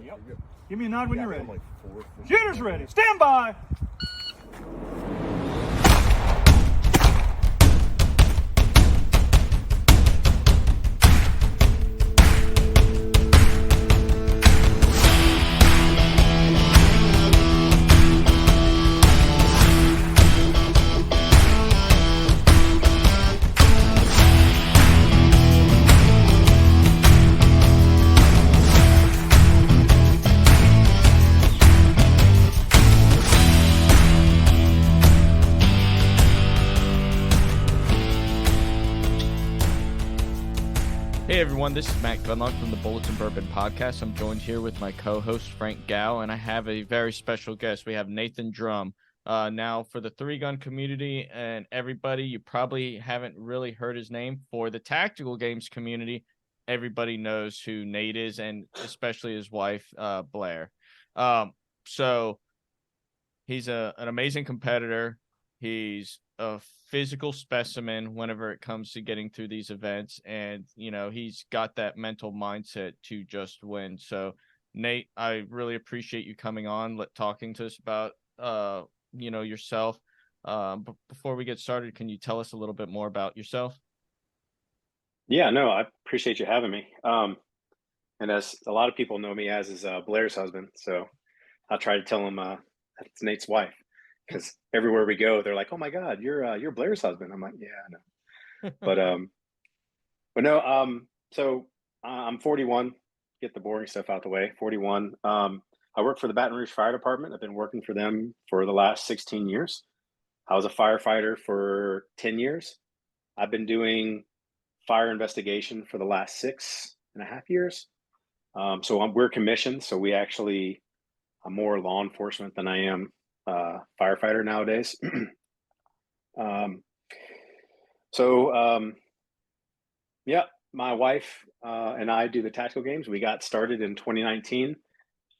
Yep. Give me a nod when you're ready. Like Shooter's ready. Stand by. Hey everyone, this is Matt Gunlock from the Bourbon podcast. I'm joined here with my co-host Frank Gow, and I have a very special guest. We have Nathan Drumm. Now, for the three-gun community and everybody, you probably haven't really heard his name. For the tactical games community, everybody knows who Nate is, and especially his wife, Blayrs. So he's an amazing competitor. He's a physical specimen whenever it comes to getting through these events. And, you know, he's got that mental mindset to just win. So, Nate, I really appreciate you coming on, talking to us about, yourself. But before we get started, can you tell us a little bit more about yourself? Yeah, no, I appreciate you having me. And as a lot of people know me as is Blayrs' husband. So I'll try to tell them it's Nate's wife. Because everywhere we go, they're like, "Oh my God, you're Blayrs' husband." I'm like, "Yeah, I know." but no. So I'm 41. Get the boring stuff out the way. 41. I work for the Baton Rouge Fire Department. I've been working for them for the last 16 years. I was a firefighter for 10 years. I've been doing fire investigation for the last 6.5 years. We're commissioned, so we actually are more law enforcement than I am firefighter nowadays. My wife and I do the tactical games. We got started in 2019.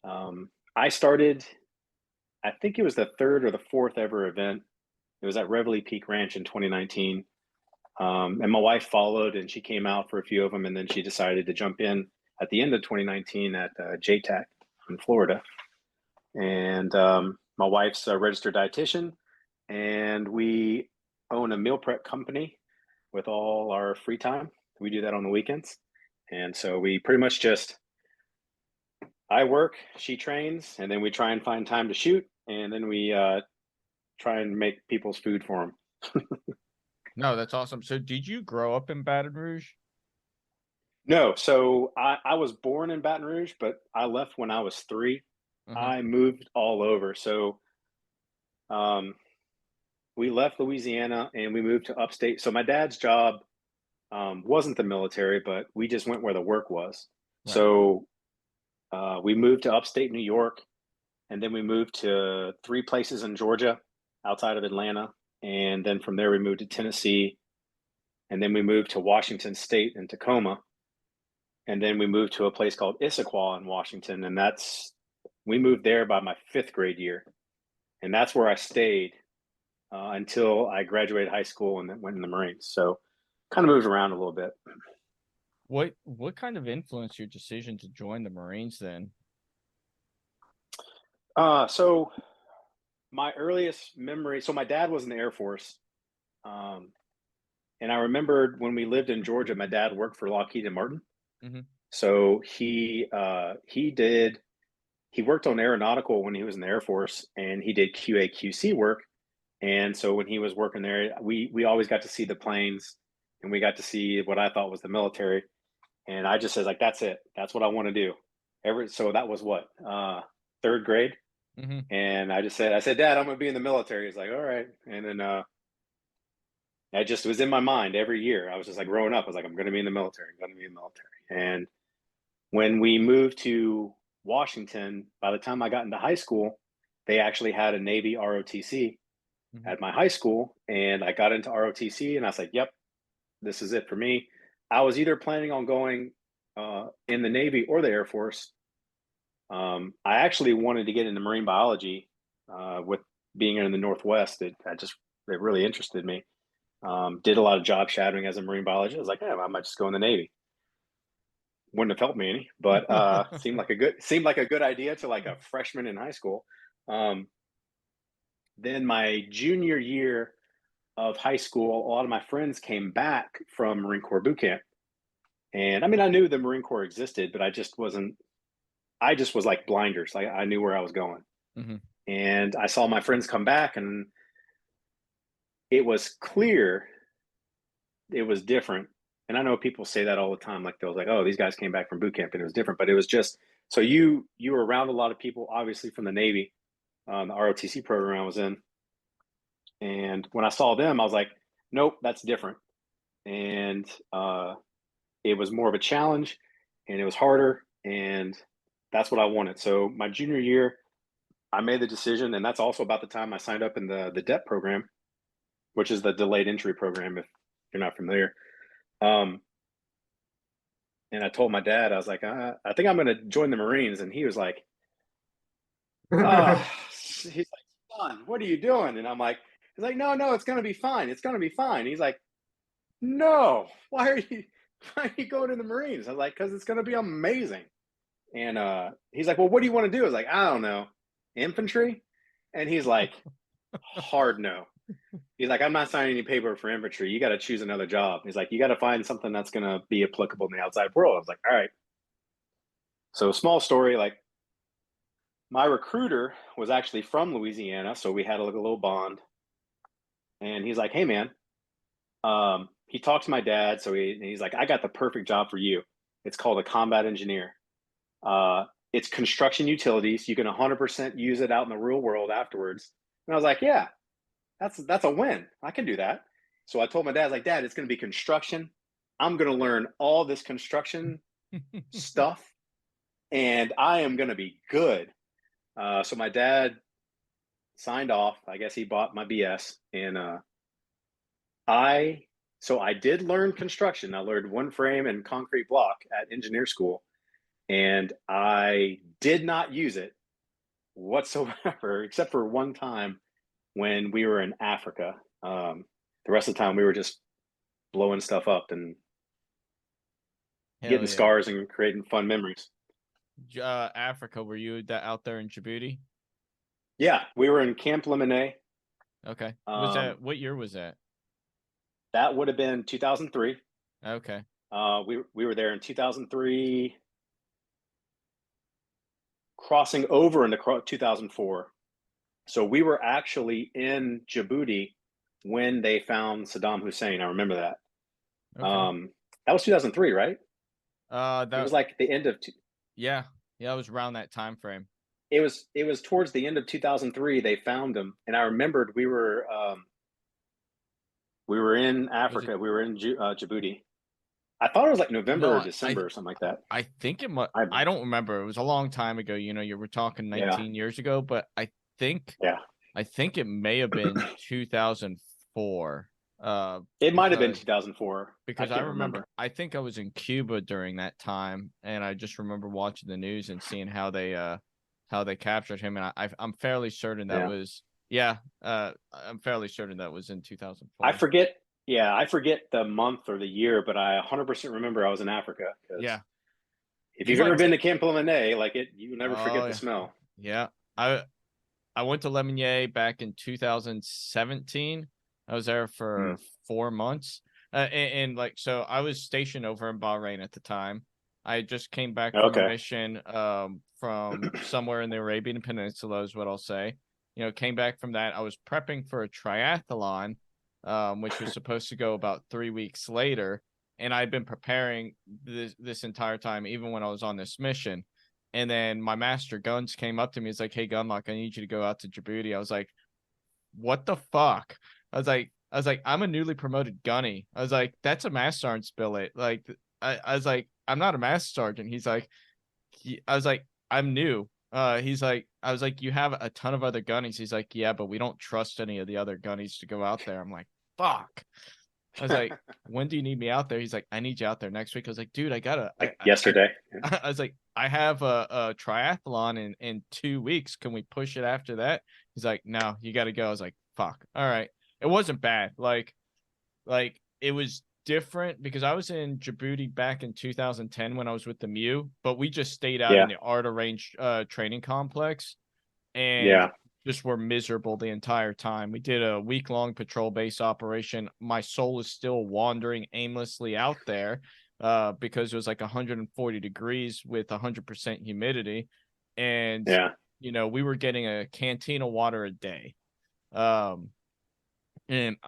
I started, I think it was the third or the fourth ever event. It was at Reveille Peak Ranch in 2019. And my wife followed, and she came out for a few of them, and then she decided to jump in at the end of 2019 at JTAC in Florida. And my wife's a registered dietitian, and we own a meal prep company with all our free time. We do that on the weekends. And so we pretty much I work, she trains, and then we try and find time to shoot. And then we try and make people's food for them. No, that's awesome. So did you grow up in Baton Rouge? No. So I was born in Baton Rouge, but I left when I was 3. I moved all over. So we left Louisiana and we moved to upstate. So my dad's job wasn't the military, but we just went where the work was. Right. So we moved to upstate New York, and then we moved to 3 places in Georgia outside of Atlanta. And then from there, we moved to Tennessee. And then we moved to Washington State in Tacoma. And then we moved to a place called Issaquah in Washington. And we moved there by my 5th grade year. And that's where I stayed until I graduated high school and then went in the Marines. So kind of moved around a little bit. What kind of influenced your decision to join the Marines then? So my earliest memory, so my dad was in the Air Force. And I remembered when we lived in Georgia, my dad worked for Lockheed Martin. Mm-hmm. So he worked on aeronautical when he was in the Air Force, and he did QA QC work. And so when he was working there, we always got to see the planes, and we got to see what I thought was the military. And I just said, like, that's it. That's what I want to do. So that was what, 3rd grade. Mm-hmm. And I said, Dad, I'm going to be in the military. He's like, all right. And then I just was in my mind every year. I was just like growing up. I was like, I'm going to be in the military. I'm going to be in the military. And when we moved to Washington, by the time I got into high school, they actually had a Navy ROTC at my high school. And I got into ROTC, and I was like, yep, this is it for me. I was either planning on going in the Navy or the Air Force. I actually wanted to get into marine biology with being in the Northwest. It really interested me. Did a lot of job shadowing as a marine biologist. I was like, I might just go in the Navy. wouldn't have helped me any, but seemed like a good idea to like a freshman in high school. Um, then my junior year of high school, a lot of my friends came back from Marine Corps boot camp. And I mean, I knew the Marine Corps existed, but I just was like blinders. Like I knew where I was going. Mm-hmm. And I saw my friends come back, and it was clear it was different. And I know people say that all the time, like they're like, "Oh, these guys came back from boot camp and it was different," but it was just so you were around a lot of people, obviously from the Navy, the ROTC program I was in, and when I saw them, I was like, "Nope, that's different." And it was more of a challenge, and it was harder, and that's what I wanted. So my junior year, I made the decision, and that's also about the time I signed up in the DEP program, which is the delayed entry program. If you're not familiar. And I told my dad, I was like, I think I'm going to join the Marines. And he was like, oh, he's like, son, what are you doing? And I'm like, he's like, no, it's going to be fine. It's going to be fine. He's like, no, why are you going to the Marines? I was like, because it's going to be amazing. And he's like, well, what do you want to do? I was like, I don't know, infantry. And he's like, hard no. He's like, I'm not signing any paper for infantry. You got to choose another job. He's like, you got to find something that's going to be applicable in the outside world. I was like, all right. So small story, like my recruiter was actually from Louisiana. So we had like a little bond. And he's like, hey, man, he talked to my dad. So he's like, I got the perfect job for you. It's called a combat engineer. It's construction utilities. You can 100% use it out in the real world afterwards. And I was like, yeah. That's a win. I can do that. So I told my dad, I was like, Dad, it's going to be construction. I'm going to learn all this construction stuff, and I am going to be good. So my dad signed off. I guess he bought my BS, and I did learn construction. I learned one frame and concrete block at engineer school, and I did not use it whatsoever, except for one time when we were in Africa. The rest of the time we were just blowing stuff up and getting scars and creating fun memories. Africa, were you out there in Djibouti? Yeah, we were in Camp Lemonnet. Okay. What year was that? That would have been 2003. Okay. We were there in 2003, crossing over into 2004. So we were actually in Djibouti when they found Saddam Hussein. I remember that. Okay. That was 2003, right? That was like the end of. Yeah, it was around that time frame. It was towards the end of 2003. They found him, and I remembered we were in Africa. We were in Djibouti. I thought it was like November or December or something like that. I think it must. I don't remember. It was a long time ago. You were talking 19 years ago, but I think it may have been 2004. It might have been 2004 because I remember. I think I was in Cuba during that time, and I just remember watching the news and seeing how they captured him, and I'm fairly certain that was I'm fairly certain that was in 2004. I forget the month or the year, but I 100% remember I was in Africa. Yeah. If you've ever been to Camp Lemonnet, you never forget the smell. Yeah. I went to Lemonnier back in 2017. I was there for 4 months. So I was stationed over in Bahrain at the time. I just came back from a mission from somewhere in the Arabian Peninsula is what I'll say. Came back from that. I was prepping for a triathlon, which was supposed to go about 3 weeks later. And I'd been preparing this entire time, even when I was on this mission. And then my master Guns came up to me. He's like, hey, Gunlock, I need you to go out to Djibouti. I was like, what the fuck? I was like, I'm a newly promoted gunny. I was like, that's a master sergeant's billet. Like, I was like, I'm not a master sergeant. He's like, I was like, I'm new. He's like, I was like, you have a ton of other gunnies. He's like, yeah, but we don't trust any of the other gunnies to go out there. I'm like, fuck. I was like, when do you need me out there? He's like, I need you out there next week. I was like, dude, yesterday. I was like, I have a triathlon in 2 weeks. Can we push it after that? He's like, no, you got to go. I was like, fuck. All right. It wasn't bad. Like it was different because I was in Djibouti back in 2010 when I was with the MEU, but we just stayed out Yeah. in the Arda Range training complex and Yeah. just were miserable the entire time. We did a week-long patrol base operation. My soul is still wandering aimlessly out there because it was like 140 degrees with 100% humidity. And, Yeah. we were getting a canteen of water a day. And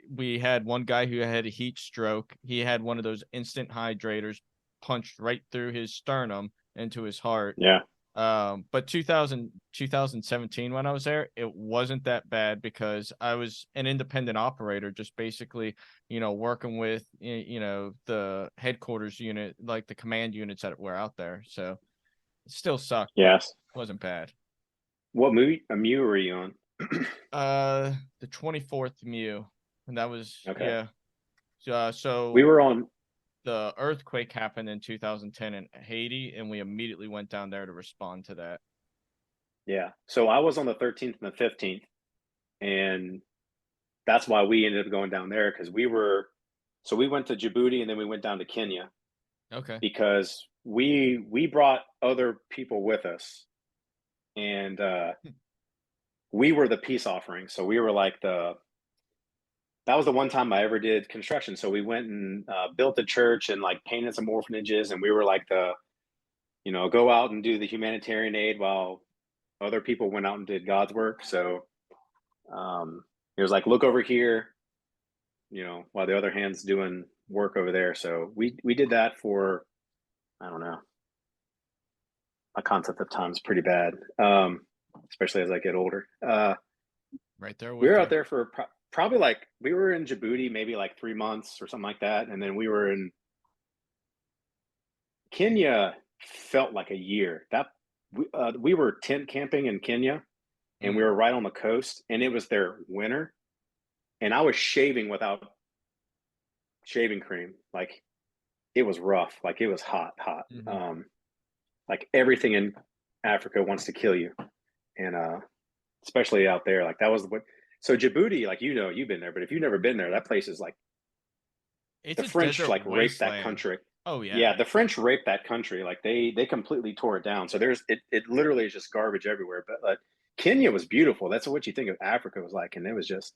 we had one guy who had a heat stroke. He had one of those instant hydrators punched right through his sternum into his heart. Yeah. But 2017 when I was there, it wasn't that bad because I was an independent operator, just basically, working with, the headquarters unit, like the command units that were out there. So it still sucked. Yes. But it wasn't bad. What movie MEU were you on? The 24th MEU, and that was Okay. yeah. So We were on. the earthquake happened in 2010 in Haiti, and we immediately went down there to respond to that. Yeah. So I was on the 13th and the 15th, and that's why we ended up going down there because we went to Djibouti and then we went down to Kenya Okay. because we brought other people with us, and we were the peace offering. So we were like that was the one time I ever did construction. So we went and built a church and like painted some orphanages, and we were like go out and do the humanitarian aid while other people went out and did God's work. So it was like, look over here, while the other hand's doing work over there. So we did that for, I don't know. My concept of time is pretty bad, especially as I get older. Right there with We were you. out there for probably like, we were in Djibouti maybe like 3 months or something like that. And then we were in Kenya, felt like a year. We were tent camping in Kenya, and we were right on the coast, and it was their winter. And I was shaving without shaving cream. Like, it was rough. Like, it was hot. Mhm. Like everything in Africa wants to kill you. And especially out there, like that was what. So Djibouti, like, you've been there, but if you've never been there, that place is like, It's the a French desert like raped that wasteland. country. Oh yeah. Yeah, the French raped that country. Like they completely tore it down. So it literally is just garbage everywhere. But like Kenya was beautiful. That's what you think of Africa was like, and it was just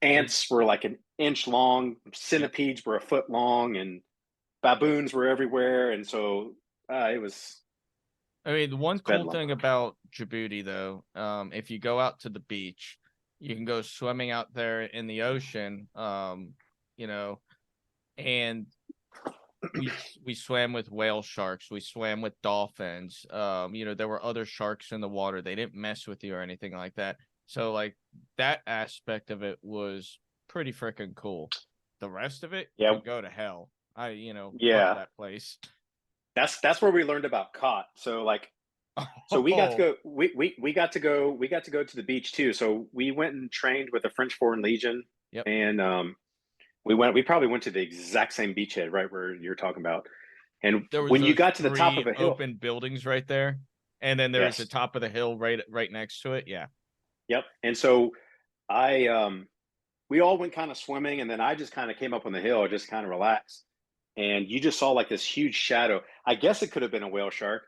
ants were like an inch long, Yep. centipedes were a foot long, and baboons were everywhere. And so it was I mean, the one cool bedlam. thing about Djibouti, though, if you go out to the beach, you can go swimming out there in the ocean, and we swam with whale sharks, we swam with dolphins. There were other sharks in the water. They didn't mess with you or anything like that. So, like, that aspect of it was pretty freaking cool. The rest of it Yeah, could go to hell. Fuck yeah. that place. That's where we learned about caught. So we got to Oh, go. We got to go to the beach too. So we went and trained with the French Foreign Legion, yep. and we probably went to the exact same beachhead right where you're talking about. And There was when you those got to the top three of a hill, open buildings right there, and then there was the yes, top of the hill right next to it. Yeah. yep. And so I we all went kind of swimming, and then I just kind of came up on the hill, just kind of relaxed, and you just saw like this huge shadow. I guess it could have been a whale shark.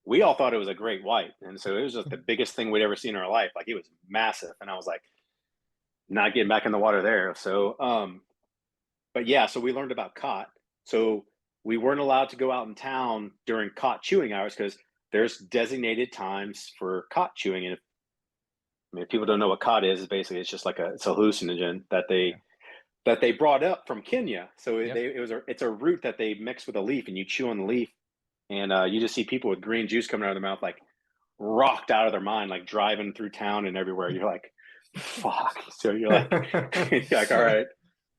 We all thought it was a great white, and so it was just the biggest thing we'd ever seen in our life. Like, it was massive, and I was like, not getting back in the water there. So but yeah, so we learned about caught. So we weren't allowed to go out in town during caught chewing hours because there's designated times for caught chewing. And if people don't know what caught is basically it's just like it's a hallucinogen that Yeah. they brought up from Kenya. So Yep. it's a root that they mix with a leaf, and you chew on the leaf, and you just see people with green juice coming out of their mouth, like rocked out of their mind, like driving through town and everywhere. You're like, fuck. So you're like, you're like, all right.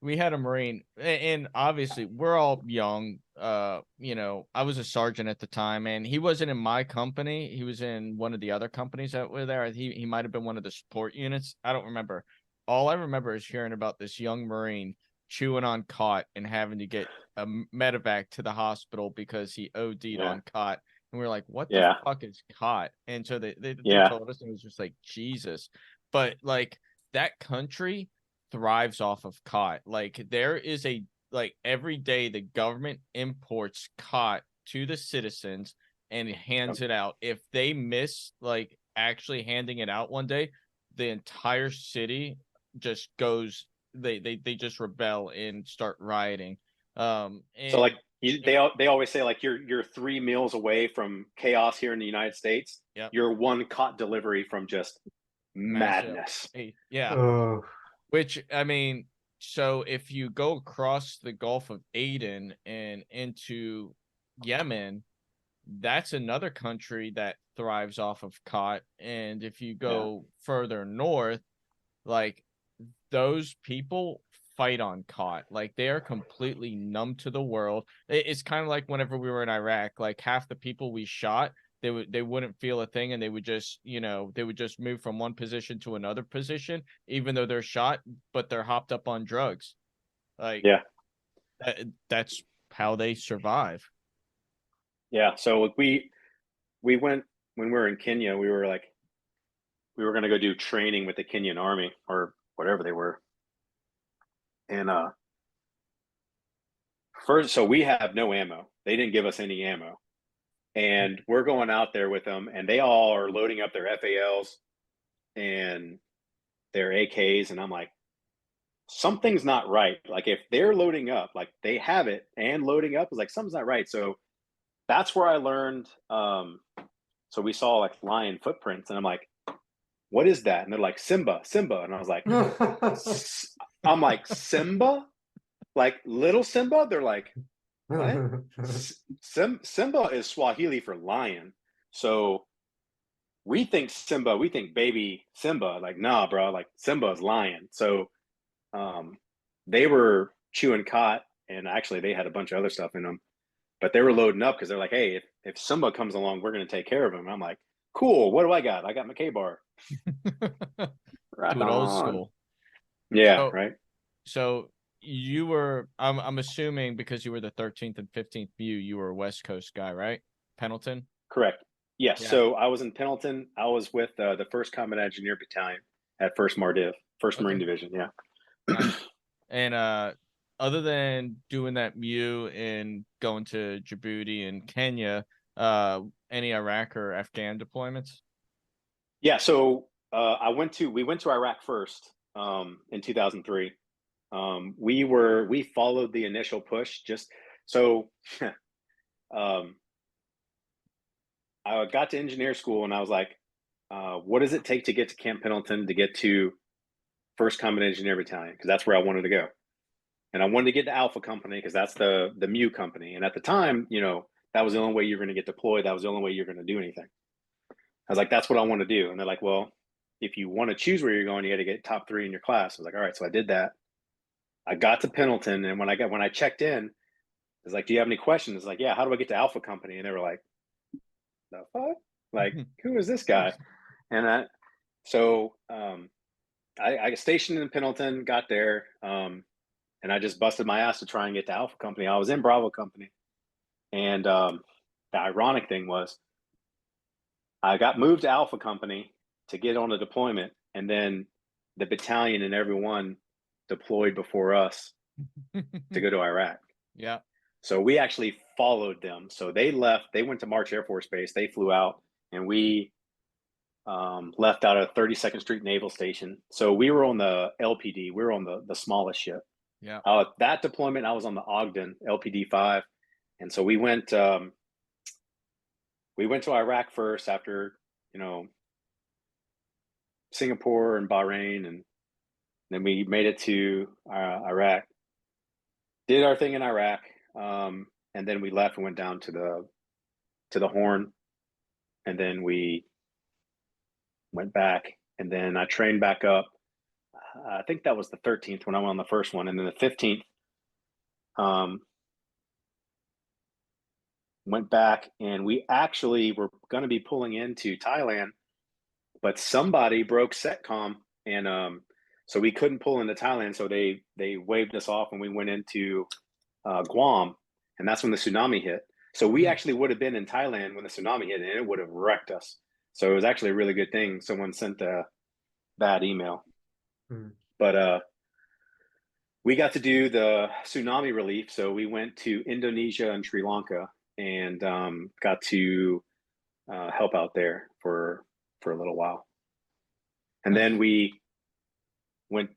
We had a Marine, and obviously we're all young. I was a sergeant at the time, and he wasn't in my company. He was in one of the other companies that were there. He might have been one of the support units. I don't remember. All I remember is hearing about this young Marine chewing on cot and having to get a medevac to the hospital because he OD'd Yeah. on cot. And we were like, what the Yeah. fuck is cot? And so they Yeah. told us, and it was just like, Jesus. But like, that country thrives off of cod. Like, there is like every day the government imports cot to the citizens and hands it out. If they miss like actually handing it out one day, the entire city just goes they just rebel and start rioting. So And like they always say like you're 3 meals away from chaos here in the United States. Yep. You're one cot delivery from just massive. madness. Yeah. Oh, Which I mean, so if you go across the Gulf of Aden and into Yemen, that's another country that thrives off of cot. And if you go further north, like those people fight on cot. Like they are completely numb to the world. It's kind of like whenever we were in Iraq, like half the people we shot, they wouldn't feel a thing and they would just, they would just move from one position to another position, even though they're shot, but they're hopped up on drugs. Like Yeah. That's how they survive. Yeah. So we went when we were in Kenya, we were going to go do training with the Kenyan army or whatever they were. And first, so we have no ammo. They didn't give us any ammo. And we're going out there with them, and they all are loading up their FALs and their AKs. And I'm like, something's not right. Like if they're loading up, like they have it and loading up, is like something's not right. So that's where I learned. So we saw like lion footprints, and I'm like, what is that? And they're like, Simba. And I was like, I'm like, Simba? Like little Simba? They're like, what? Simba is Swahili for lion. So we think Simba, we think baby Simba. Like, nah, bro, like Simba is lion. So they were chewing cot, and actually they had a bunch of other stuff in them, but they were loading up because they're like, hey, if Simba comes along, we're going to take care of him. And I'm like, cool, what do I got? I got my K-bar. Right Do it old on. school. Yeah, So- right. So you were, I'm assuming because you were the 13th and 15th view, you were a West Coast guy, right? Pendleton? Correct. Yes. Yeah. So I was in Pendleton. I was with the 1st Combat Engineer Battalion at 1st MARDIV, 1st Marine Division. Yeah. Nice. And other than doing that MEU and going to Djibouti and Kenya, any Iraq or Afghan deployments? Yeah. So we went to Iraq first in 2003. We followed the initial push just so I got to engineer school and I was like, what does it take to get to Camp Pendleton to get to 1st Combat Engineer Battalion? Because that's where I wanted to go. And I wanted to get to Alpha Company because that's the MEU company. And at the time, that was the only way you're going to get deployed. That was the only way you're going to do anything. I was like, that's what I want to do. And they're like, well, if you want to choose where you're going, you got to get top 3 in your class. I was like, all right. So I did that. I got to Pendleton, and when I checked in, it's like, do you have any questions? It's like, yeah, how do I get to Alpha Company? And they were like, the fuck? Like, who is this guy? And I got stationed in Pendleton, got there, and I just busted my ass to try and get to Alpha Company. I was in Bravo Company. And the ironic thing was I got moved to Alpha Company to get on a deployment, and then the battalion and everyone deployed before us to go to Iraq. Yeah. So we actually followed them. So they left, they went to March Air Force Base, they flew out, and we left out of 32nd Street Naval Station. So we were on the LPD, we were on the smallest ship. Yeah. That deployment, I was on the Ogden LPD 5. And so we went to Iraq first after, Singapore and Bahrain, and then we made it to Iraq, did our thing in Iraq, and then we left and went down to the Horn, and then we went back, and then I trained back up. I think that was the 13th when I went on the first one, and then the 15th, went back, and we actually were going to be pulling into Thailand, but somebody broke SETCOM, and so we couldn't pull into Thailand. So they waved us off, and we went into Guam, and that's when the tsunami hit. So we actually would have been in Thailand when the tsunami hit, and it would have wrecked us. So it was actually a really good thing someone sent a bad email. But we got to do the tsunami relief. So we went to Indonesia and Sri Lanka and got to help out there for a little while. And then we went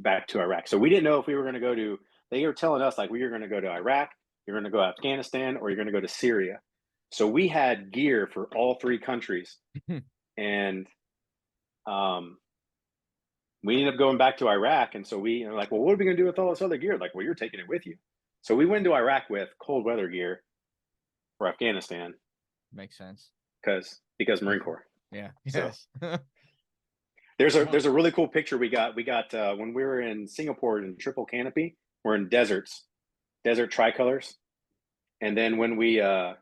back to Iraq. So we didn't know if we were going to go to. They were telling us like we were going to go to Iraq, you're going to go to Afghanistan, or you're going to go to Syria. So we had gear for all three countries, and we ended up going back to Iraq. And so we were like, well, what are we going to do with all this other gear? Like, well, you're taking it with you. So we went to Iraq with cold weather gear for Afghanistan. Makes sense. Because Marine Corps. Yeah. So, Yes. there's a really cool picture we got when we were in Singapore in triple canopy. We're in desert tricolors, and then when we got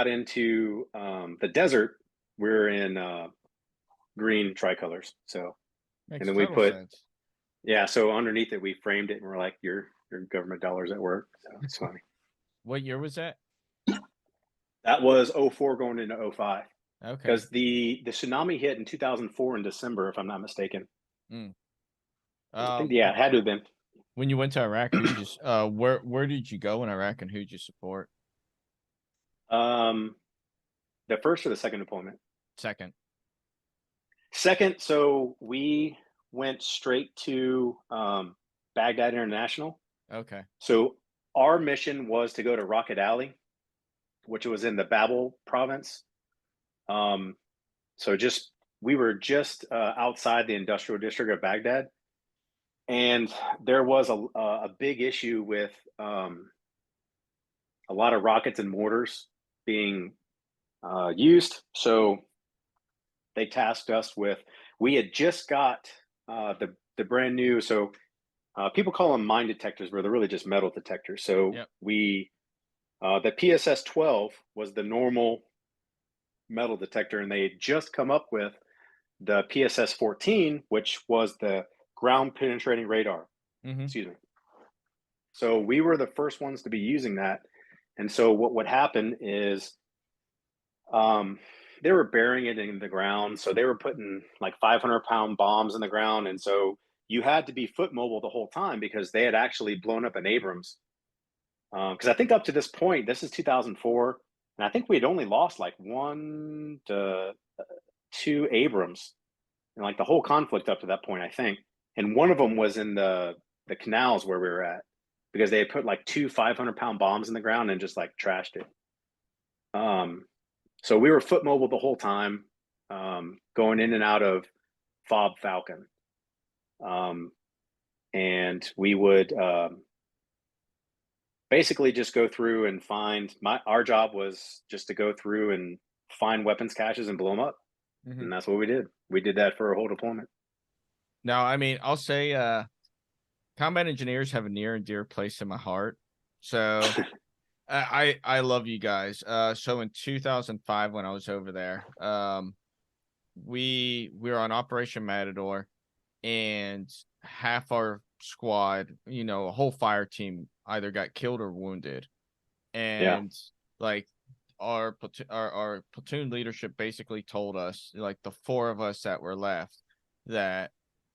into the desert, we're in green tricolors. So Makes and then we total put sense. so underneath it we framed it and we're like your government dollars at work. So it's funny. What year was that? That was 04 going into 05. Okay. Because the tsunami hit in 2004 in December, if I'm not mistaken. I think, it had to have been. When you went to Iraq, who just where did you go in Iraq and who did you support? The first or the second deployment? Second. So we went straight to Baghdad International. Okay. So our mission was to go to Rocket Alley, which was in the Babel province. So we were just outside the industrial district of Baghdad, and there was a big issue with a lot of rockets and mortars being used. So they tasked us with. We had just got the brand new. So people call them mine detectors, but they're really just metal detectors. So Yep. the PSS-12 was the normal metal detector, and they had just come up with the PSS-14, which was the ground penetrating radar. Excuse me. So we were the first ones to be using that. And so what would happen is they were burying it in the ground. So they were putting like 500-pound bombs in the ground. And so you had to be foot mobile the whole time because they had actually blown up an Abrams. Because I think up to this point, this is 2004, and I think we had only lost like 1 to 2 Abrams in like the whole conflict up to that point, I think. And one of them was in the canals where we were at, because they had put like 2 500-pound bombs in the ground and just like trashed it. So we were foot mobile the whole time, going in and out of Fob Falcon. And we would basically just go through and our job was just to go through and find weapons caches and blow them up. And that's what we did. We did that for a whole deployment. Now, I mean, I'll say combat engineers have a near and dear place in my heart. So I love you guys. So in 2005, when I was over there, we were on Operation Matador, and half our squad, a whole fire team either got killed or wounded. And like our platoon leadership basically told us, like the 4 of us that were left, that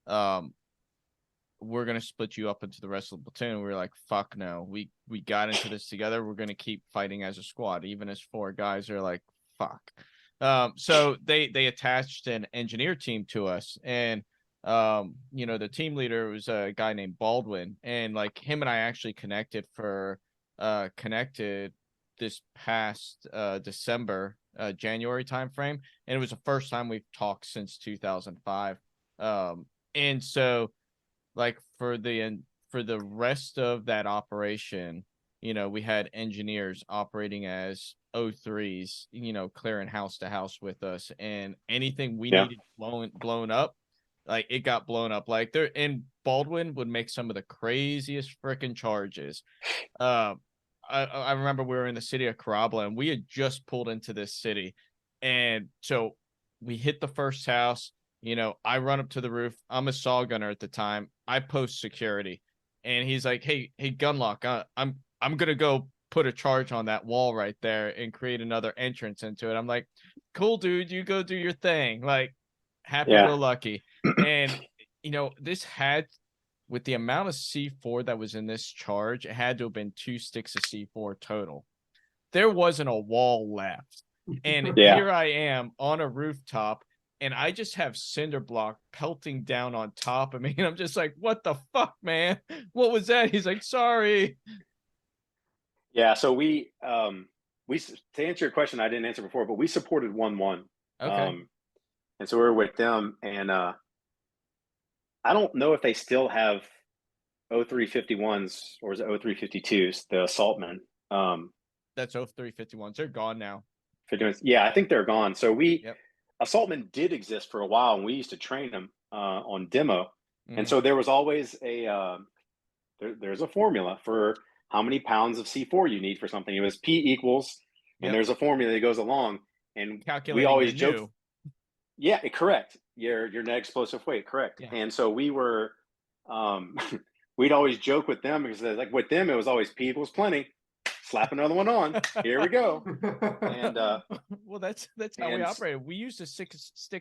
we're going to split you up into the rest of the platoon. We were like, fuck no, we got into this together. We're going to keep fighting as a squad. Even as 4 guys are like, fuck. So they attached an engineer team to us, and the team leader was a guy named Baldwin, and like him and I actually connected this past December, January timeframe, and it was the first time we've talked since 2005. And so like for the rest of that operation, we had engineers operating as O3s, clearing house to house with us, and anything we needed blown up, like it got blown up. Like and Baldwin would make some of the craziest freaking charges. I remember we were in the city of Karabla, and we had just pulled into this city, and so we hit the first house. I run up to the roof. I'm a saw gunner at the time. I post security, and he's like, "Hey, Gunlock, I'm gonna go put a charge on that wall right there and create another entrance into it." I'm like, "Cool, dude, you go do your thing." Like, happy go lucky. And this had with the amount of C4 that was in this charge, it had to have been 2 sticks of C4 total. There wasn't a wall left. And Yeah. here I am on a rooftop, and I just have cinder block pelting down on top of me. And I'm just like, what the fuck, man? What was that? He's like, sorry. Yeah. So we to answer your question, I didn't answer before, but we supported 1-1. Okay. And so we were with them, and I don't know if they still have 0351s or is it 0352s, the assaultmen. That's 0351s. They're gone now. Yeah, I think they're gone. So Yep. assaultmen did exist for a while, and we used to train them on demo. And Mhm. so there was always there's a formula for how many pounds of C4 you need for something. It was P equals, and Yep. there's a formula that goes along. And Calculating we always your joke. new. Yeah, correct. Your net explosive weight, correct. Yeah. And so we were, we'd always joke with them because like with them it was always P equals plenty. Slap another one on. Here we go. And well, that's how we operated. We used to stick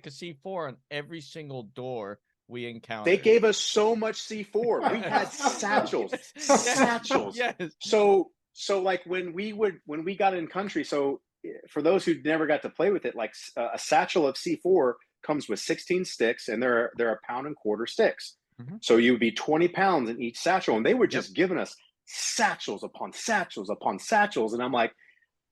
a C4 on every single door we encountered. They gave us so much C4. We had satchels, satchels. Yes. So like when we got in country. So for those who never got to play with it, like a satchel of C4 comes with 16 sticks, and they're a pound and quarter sticks. Mm-hmm. So you would be 20 pounds in each satchel, and they were just giving us satchels upon satchels upon satchels. And I'm like,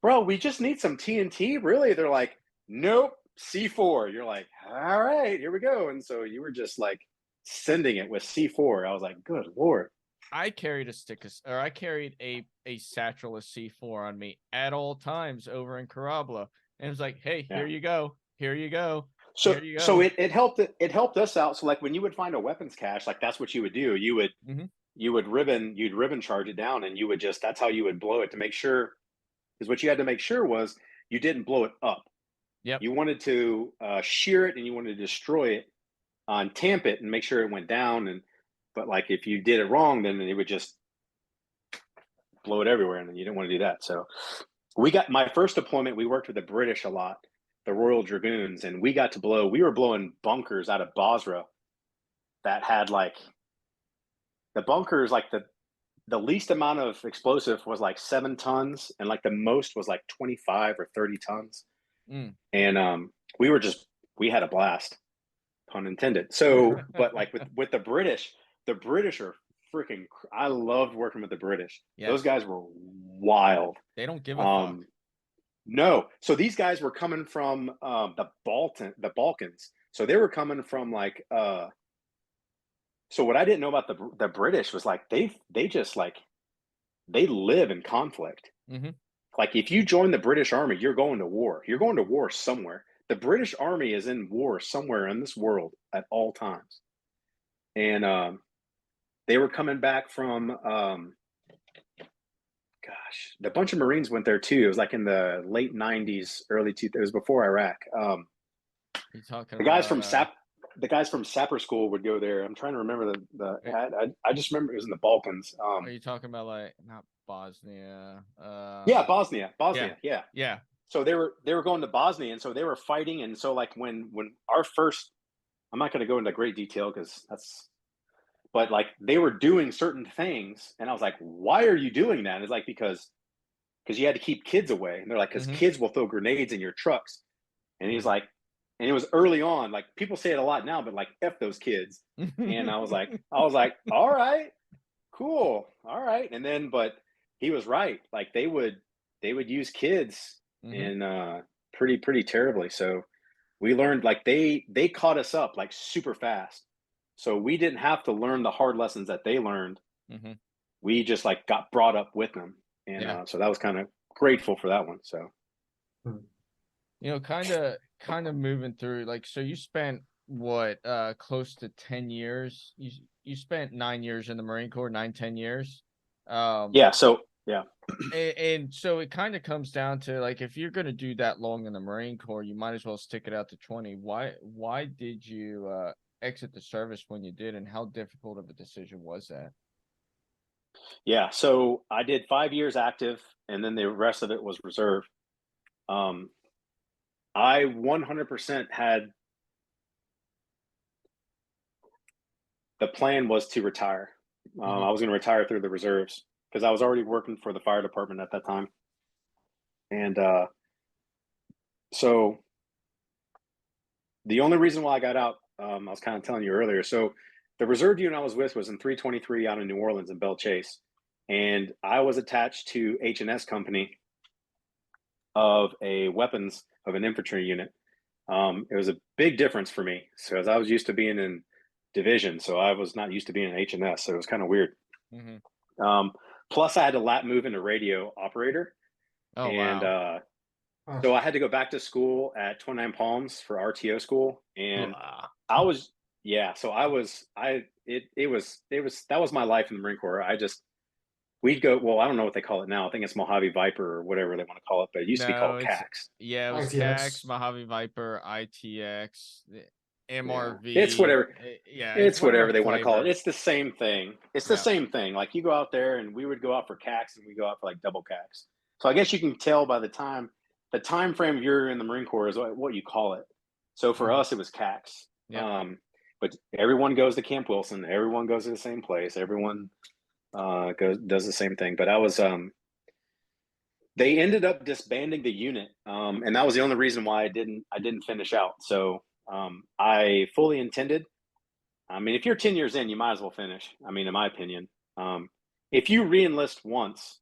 bro, we just need some TNT, really? They're like, nope, C4. You're like, all right, here we go. And so you were just like sending it with C4. I was like, good Lord. I carried a satchel of C4 on me at all times over in Karabla. And it was like, hey, here you go. Here you go. So here you go. so it helped us out. So like when you would find a weapons cache, like that's what you would do. You'd ribbon charge it down, and you would just, that's how you would blow it to make sure, because what you had to make sure was you didn't blow it up. Yep. You wanted to shear it, and you wanted to destroy it, and tamp it and make sure it went down. But like if you did it wrong, then it would just blow it everywhere, and you didn't want to do that. So we got my first deployment. We worked with the British a lot, the Royal Dragoons, and we were blowing bunkers out of Basra that had like the bunkers, like the least amount of explosive was like 7 tons, and like the most was like 25 or 30 tons. And we had a blast, pun intended. So, but like with the British are freaking, I loved working with the British. Yes. Those guys were wild. They don't give a fuck. No. So these guys were coming from the Balkans. So they were coming from like so what I didn't know about the British was like they just like they live in conflict. Mm-hmm. Like if you join the British Army, you're going to war. You're going to war somewhere. The British Army is in war somewhere in this world at all times. And they were coming back from the bunch of Marines went there too. It was like in the late 90s, early 2000s. It was before Iraq. The guys from Sapper School would go there. I'm trying to remember I just remember it was in the Balkans. Are you talking about like not Bosnia? Yeah, Bosnia. Yeah. So they were going to Bosnia, and so they were fighting. And so like when our first, I'm not going to go into great detail but like they were doing certain things, and I was like, why are you doing that? And it's like because you had to keep kids away. And they're like, because kids will throw grenades in your trucks. And he's like, and it was early on, like people say it a lot now, but like F those kids. And I was like, all right, cool. All right. And then, but he was right. Like they would use kids in pretty terribly. So we learned, like they caught us up like super fast. So we didn't have to learn the hard lessons that they learned. We just like got brought up with them. And so that was kind of grateful for that one. So, you know, kind of moving through, like, so you spent what, close to 10 years. You spent 9 years in the Marine Corps, 10 years. Yeah. So, yeah. And so it kind of comes down to like, if you're going to do that long in the Marine Corps, you might as well stick it out to 20. Why did you exit the service when you did, and how difficult of a decision was that? Yeah, so I did 5 years active, and then the rest of it was reserve. I 100% had the plan was to retire. I was going to retire through the reserves because I was already working for the fire department at that time. And so the only reason why I got out, I was kind of telling you earlier. So the reserve unit I was with was in 323 out in New Orleans in Belle Chase. And I was attached to H&S company of a weapons of an infantry unit. It was a big difference for me. So as I was used to being in division, so I was not used to being in H&S. So it was kind of weird. Plus I had to lap move into radio operator. Oh, and wow. So I had to go back to school at 29 Palms for RTO school. And I was, so I was, it was, that was my life in the Marine Corps. We'd go, well, I don't know what they call it now. I think it's Mojave Viper or whatever they want to call it, but it used to be called CAX. Yeah, it was CAX, Mojave Viper, ITX, MRV. Yeah. It's whatever. It's whatever they want to call it. It's the same thing. It's the same thing. Like you go out there and we would go out for CAX and we go out for like double CAX. So I guess you can tell by the time frame you're in the Marine Corps is what you call it. So for us, it was CAX. But everyone goes to Camp Wilson. Everyone goes to the same place. Everyone does the same thing. But I was they ended up disbanding the unit, and that was the only reason why I didn't finish out. So I fully intended. I mean, if you're 10 years in, you might as well finish. I mean, in my opinion, if you re-enlist once,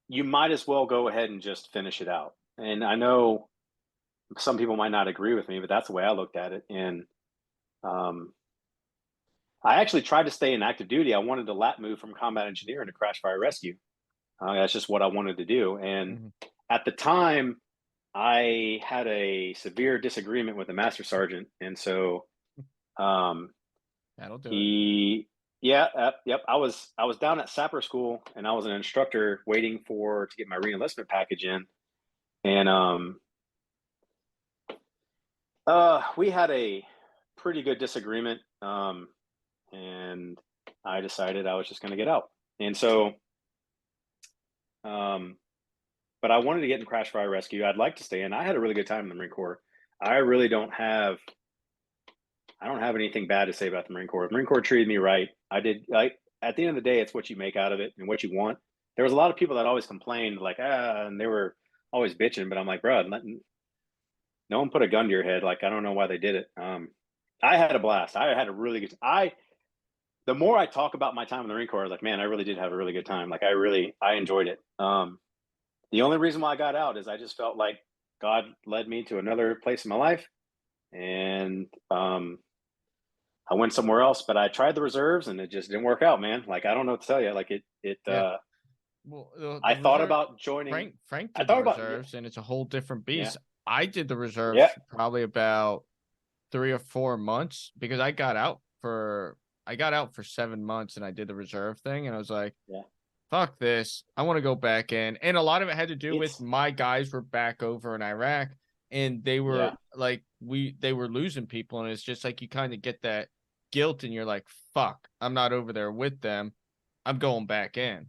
you might as well go ahead and just finish it out. And I know some people might not agree with me, but that's the way I looked at it. And I actually tried to stay in active duty. I wanted to lat move from combat engineer into crash fire rescue. That's just what I wanted to do. And at the time, I had a severe disagreement with the master sergeant. And so that'll do it. Yep. I was down at sapper school and I was an instructor waiting to get my reenlistment package in. And we had a pretty good disagreement. And I decided I was just going to get out. And so, but I wanted to get in crash fire rescue. I'd like to stay in. I had a really good time in the Marine Corps. I really don't have anything bad to say about the Marine Corps. The Marine Corps treated me right. At the end of the day, it's what you make out of it and what you want. There was a lot of people that always complained and they were always bitching, but I'm like, bro, no one put a gun to your head. Like, I don't know why they did it. I had a blast. I had a really good, the more I talk about my time in the Marine Corps, I was like, man, I really did have a really good time. Like I enjoyed it. The only reason why I got out is I just felt like God led me to another place in my life. And, I went somewhere else, but I tried the reserves and it just didn't work out, man. Like, I don't know what to tell you. Like I thought about joining. Frank did the reserves and it's a whole different beast. I did the reserves probably about 3 or 4 months because I got out for 7 months and I did the reserve thing. And I was like, fuck this. I want to go back in. And a lot of it had to do with my guys were back over in Iraq and they were they were losing people. And it's just like, you kind of get that guilt and you're like, fuck, I'm not over there with them. I'm going back in.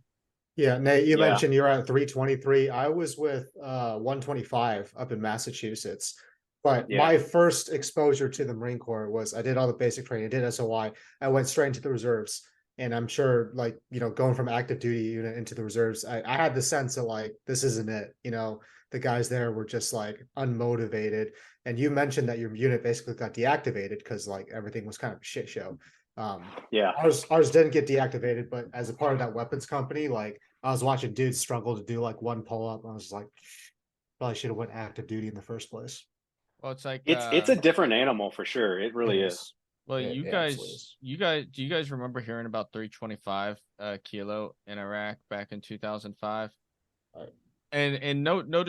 Yeah, Nate, you mentioned you're at 323. I was with 125 up in Massachusetts. But my first exposure to the Marine Corps was I did all the basic training, I did SOI. I went straight into the reserves. And I'm sure, like, going from active duty unit into the reserves, I had the sense that, like, this isn't it. The guys there were just, like, unmotivated. And you mentioned that your unit basically got deactivated because, like, everything was kind of a shit show. Ours didn't get deactivated, but as a part of that weapons company, like, I was watching dudes struggle to do, like, one pull-up. I was like, probably should have went active duty in the first place. Well, it's like it's a different animal for sure. It really is. Well, do you guys remember hearing about 325 kilo in Iraq back in 2005? And no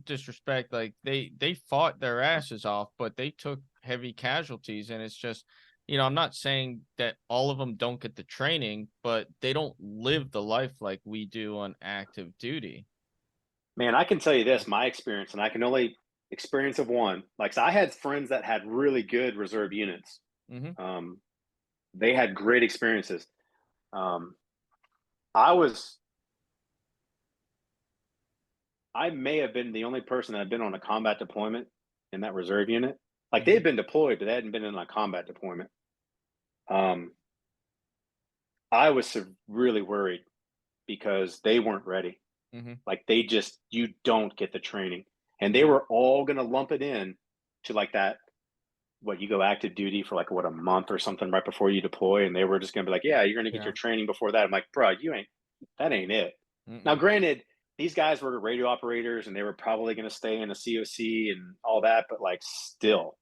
disrespect, like they fought their asses off, but they took heavy casualties, and it's just, I'm not saying that all of them don't get the training, but they don't live the life like we do on active duty. Man, I can tell you this, my experience, and I can only experience of one. Like, so I had friends that had really good reserve units. They had great experiences. I may have been the only person that had been on a combat deployment in that reserve unit. Like they had been deployed, but they hadn't been in a combat deployment. I was really worried because they weren't ready. Like you don't get the training, and they were all going to lump it in to like that. What, you go active duty for like a month or something right before you deploy, and they were just going to be like, yeah, you're going to get your training before that. I'm like, bro, that ain't it. Now, granted, these guys were radio operators, and they were probably going to stay in a COC and all that, but like still,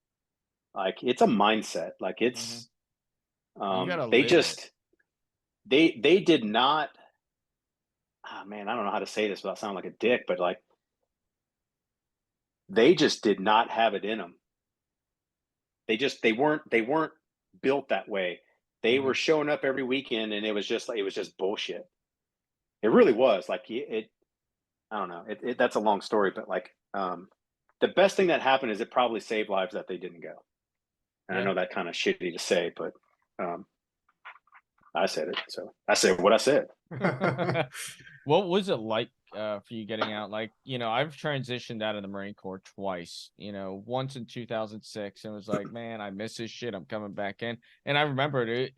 like it's a mindset. Like it's, they just, they did not. Oh, man, I don't know how to say this without sounding like a dick, but like they just did not have it in them. They weren't built that way. They were showing up every weekend, and it was just bullshit. It really was like I don't know. That's a long story, but like the best thing that happened is it probably saved lives that they didn't go. And I know that kind of shitty to say, but I said it, so I said what I said. What was it like for you getting out? Like, I've transitioned out of the Marine Corps twice, once in 2006, and was like, man, I miss this shit. I'm coming back in. And I remember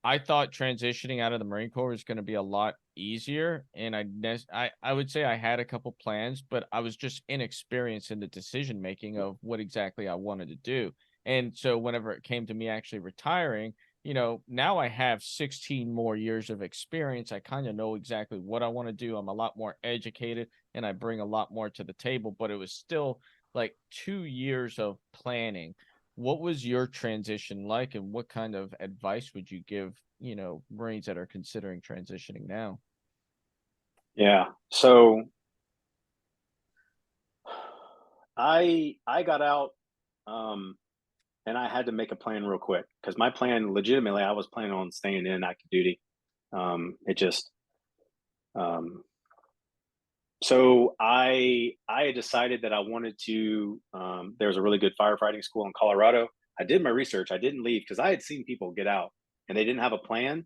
I thought transitioning out of the Marine Corps was going to be a lot easier. And I would say I had a couple plans, but I was just inexperienced in the decision making of what exactly I wanted to do. And so whenever it came to me actually retiring, now I have 16 more years of experience. I kind of know exactly what I want to do. I'm a lot more educated, and I bring a lot more to the table, but it was still like 2 years of planning. What was your transition like, and what kind of advice would you give, Marines that are considering transitioning now? Yeah. So I got out, and I had to make a plan real quick because my plan, legitimately, I was planning on staying in active duty. So I had decided that I wanted to. There was a really good firefighting school in Colorado. I did my research. I didn't leave because I had seen people get out and they didn't have a plan,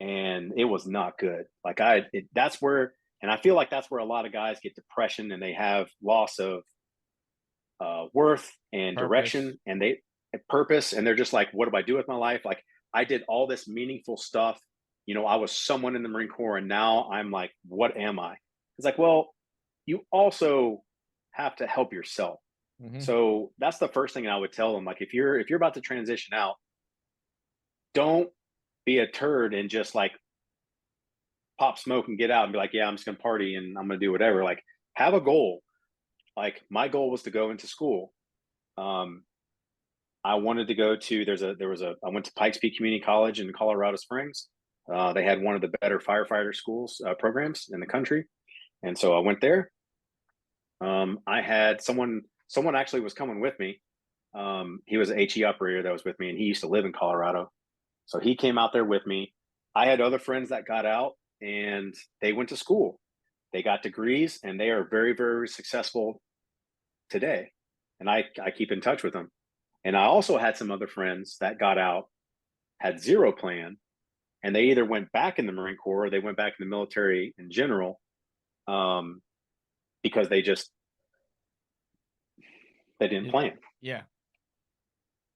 and it was not good. Like that's where, and I feel like that's where a lot of guys get depression and they have loss of worth and direction, and purpose, and they're just like, what do I do with my life? Like I did all this meaningful stuff. I was someone in the Marine Corps, and now I'm like, what am I? It's like, well, you also have to help yourself. So that's the first thing I would tell them. Like if you're about to transition out, don't be a turd and just like pop smoke and get out and be like, yeah, I'm just gonna party and I'm gonna do whatever. Like have a goal. Like my goal was to go into school. I wanted to go to, I went to Pikes Peak Community College in Colorado Springs. They had one of the better firefighter schools programs in the country. And so I went there. I had someone actually was coming with me. He was an HE operator that was with me, and he used to live in Colorado. So he came out there with me. I had other friends that got out, and they went to school. They got degrees, and they are very, very successful today. And I keep in touch with them. And I also had some other friends that got out, had zero plan, and they either went back in the Marine Corps or they went back in the military in general, because they didn't plan. Yeah.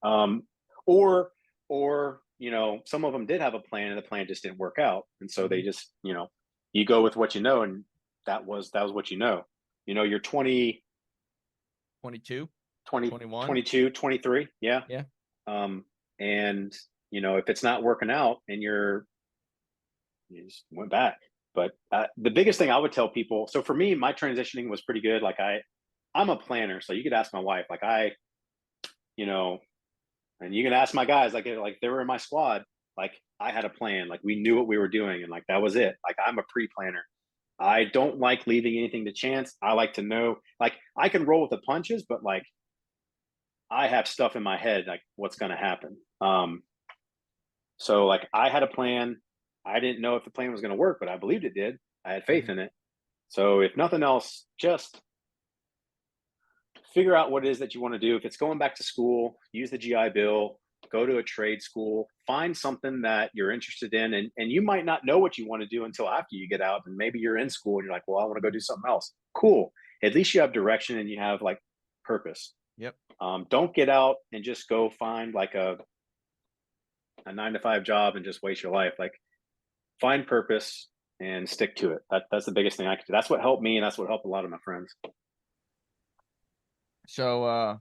Or some of them did have a plan, and the plan just didn't work out, and so they just you go with what you know, and that was what you're 20, 22, 20 21, 22, 23. Yeah. And if it's not working out and you just went back. But the biggest thing I would tell people, so for me, my transitioning was pretty good. Like I'm a planner, so you could ask my wife, like and you can ask my guys, like they were in my squad, like I had a plan, like we knew what we were doing, and like that was it. Like I'm a pre-planner. I don't like leaving anything to chance. I like to know, like I can roll with the punches, but like I have stuff in my head, like what's going to happen. So like I had a plan. I didn't know if the plan was going to work, but I believed it did. I had faith in it. So if nothing else, just figure out what it is that you want to do. If it's going back to school, use the GI Bill, go to a trade school, find something that you're interested in. And you might not know what you want to do until after you get out. And maybe you're in school and you're like, well, I want to go do something else. Cool. At least you have direction and you have like purpose. Yep. Don't get out and just go find like a 9-to-5 job and just waste your life. Like, find purpose and stick to it. That's the biggest thing I can do. That's what helped me, and that's what helped a lot of my friends. So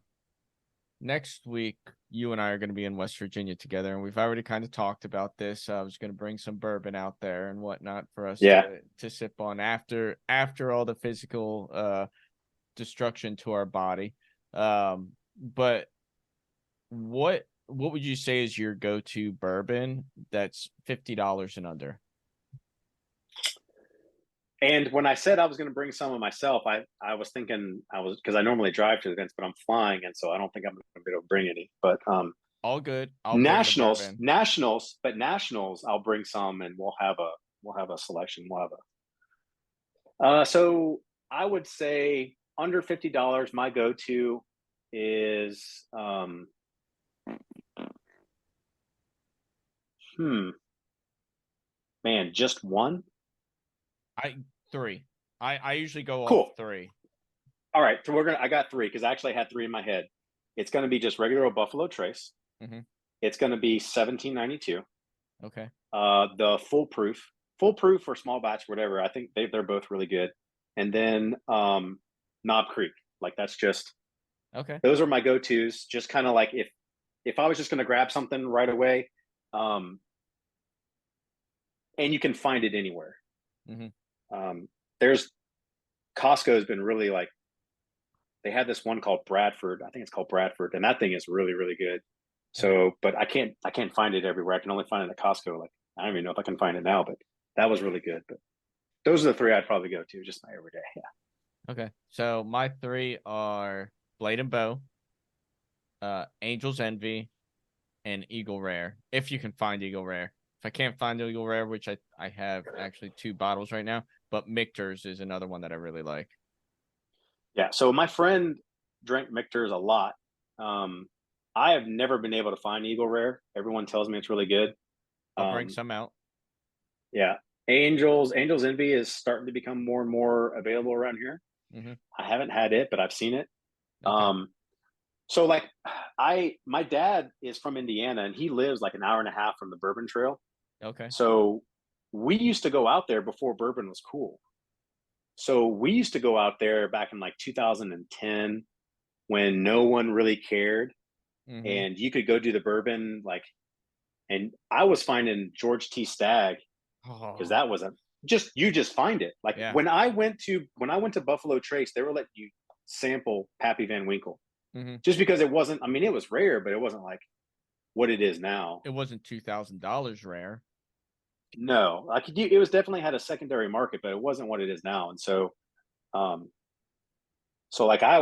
next week, you and I are going to be in West Virginia together, and we've already kind of talked about this. I was going to bring some bourbon out there and whatnot for us to sip on after all the physical destruction to our body. But what would you say is your go-to bourbon that's $50 and under? And when I said I was going to bring some of myself, I was thinking because I normally drive to events, but I'm flying, and so I don't think I'm going to be able to bring any. But all good. Nationals, I'll bring some, and we'll have a selection. We'll have a. So I would say under $50. My go-to is man, just one. Three. I usually go Cool. off three. All right, so I got three because I actually had three in my head. It's going to be just regular old Buffalo Trace. Mm-hmm. It's going to be 1792. Okay. The foolproof or small batch, whatever. I think they're both really good. And then Knob Creek. Like, that's just okay. Those are my go-tos. Just kind of like if I was just going to grab something right away, and you can find it anywhere. Mm-hmm. There's Costco has been really like, they had this one called Bradford. I think it's called Bradford, and that thing is really, really good. So, but I can't find it everywhere. I can only find it at Costco. Like, I don't even know if I can find it now, but that was really good. But those are the three I'd probably go to, just my everyday. Yeah. Okay. So my three are Blade and Bow, Angel's Envy, and Eagle Rare. If you can find Eagle Rare. If I can't find Eagle Rare, which I have actually 2 bottles right now, but Michter's is another one that I really like. Yeah. So my friend drank Michter's a lot. I have never been able to find Eagle Rare. Everyone tells me it's really good. I'll bring some out. Yeah. Angel's Envy is starting to become more and more available around here. Mm-hmm. I haven't had it, but I've seen it. Okay. So like my dad is from Indiana, and he lives like an hour and a half from the Bourbon Trail. Okay. So we used to go out there before bourbon was cool. So we used to go out there back in like 2010 when no one really cared. Mm-hmm. And you could go do the bourbon, like, and I was finding George T. Stagg because that was you just find it. Like, yeah. when I went to Buffalo Trace, they were letting you sample Pappy Van Winkle, mm-hmm. just because it wasn't. I mean, it was rare, but it wasn't like what it is now. It wasn't $2,000 rare. No, like it was definitely had a secondary market, but it wasn't what it is now. And so, so like I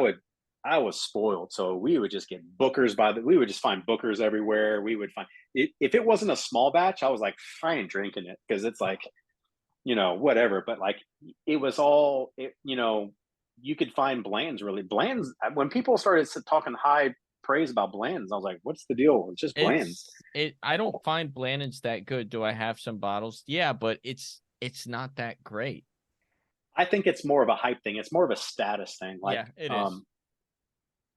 was spoiled. So we would just get Bookers we would just find Bookers everywhere. We would find it. If it wasn't a small batch, I was like, I ain't drinking it, because it's like, whatever. But like, it was all, you could find Bland's. When people started talking high praise about Bland's, I was like, what's the deal? It's just Bland's. I don't find Bland's that good. Do I have some bottles? Yeah, but it's not that great. I think it's more of a hype thing. It's more of a status thing. Like, yeah, it is.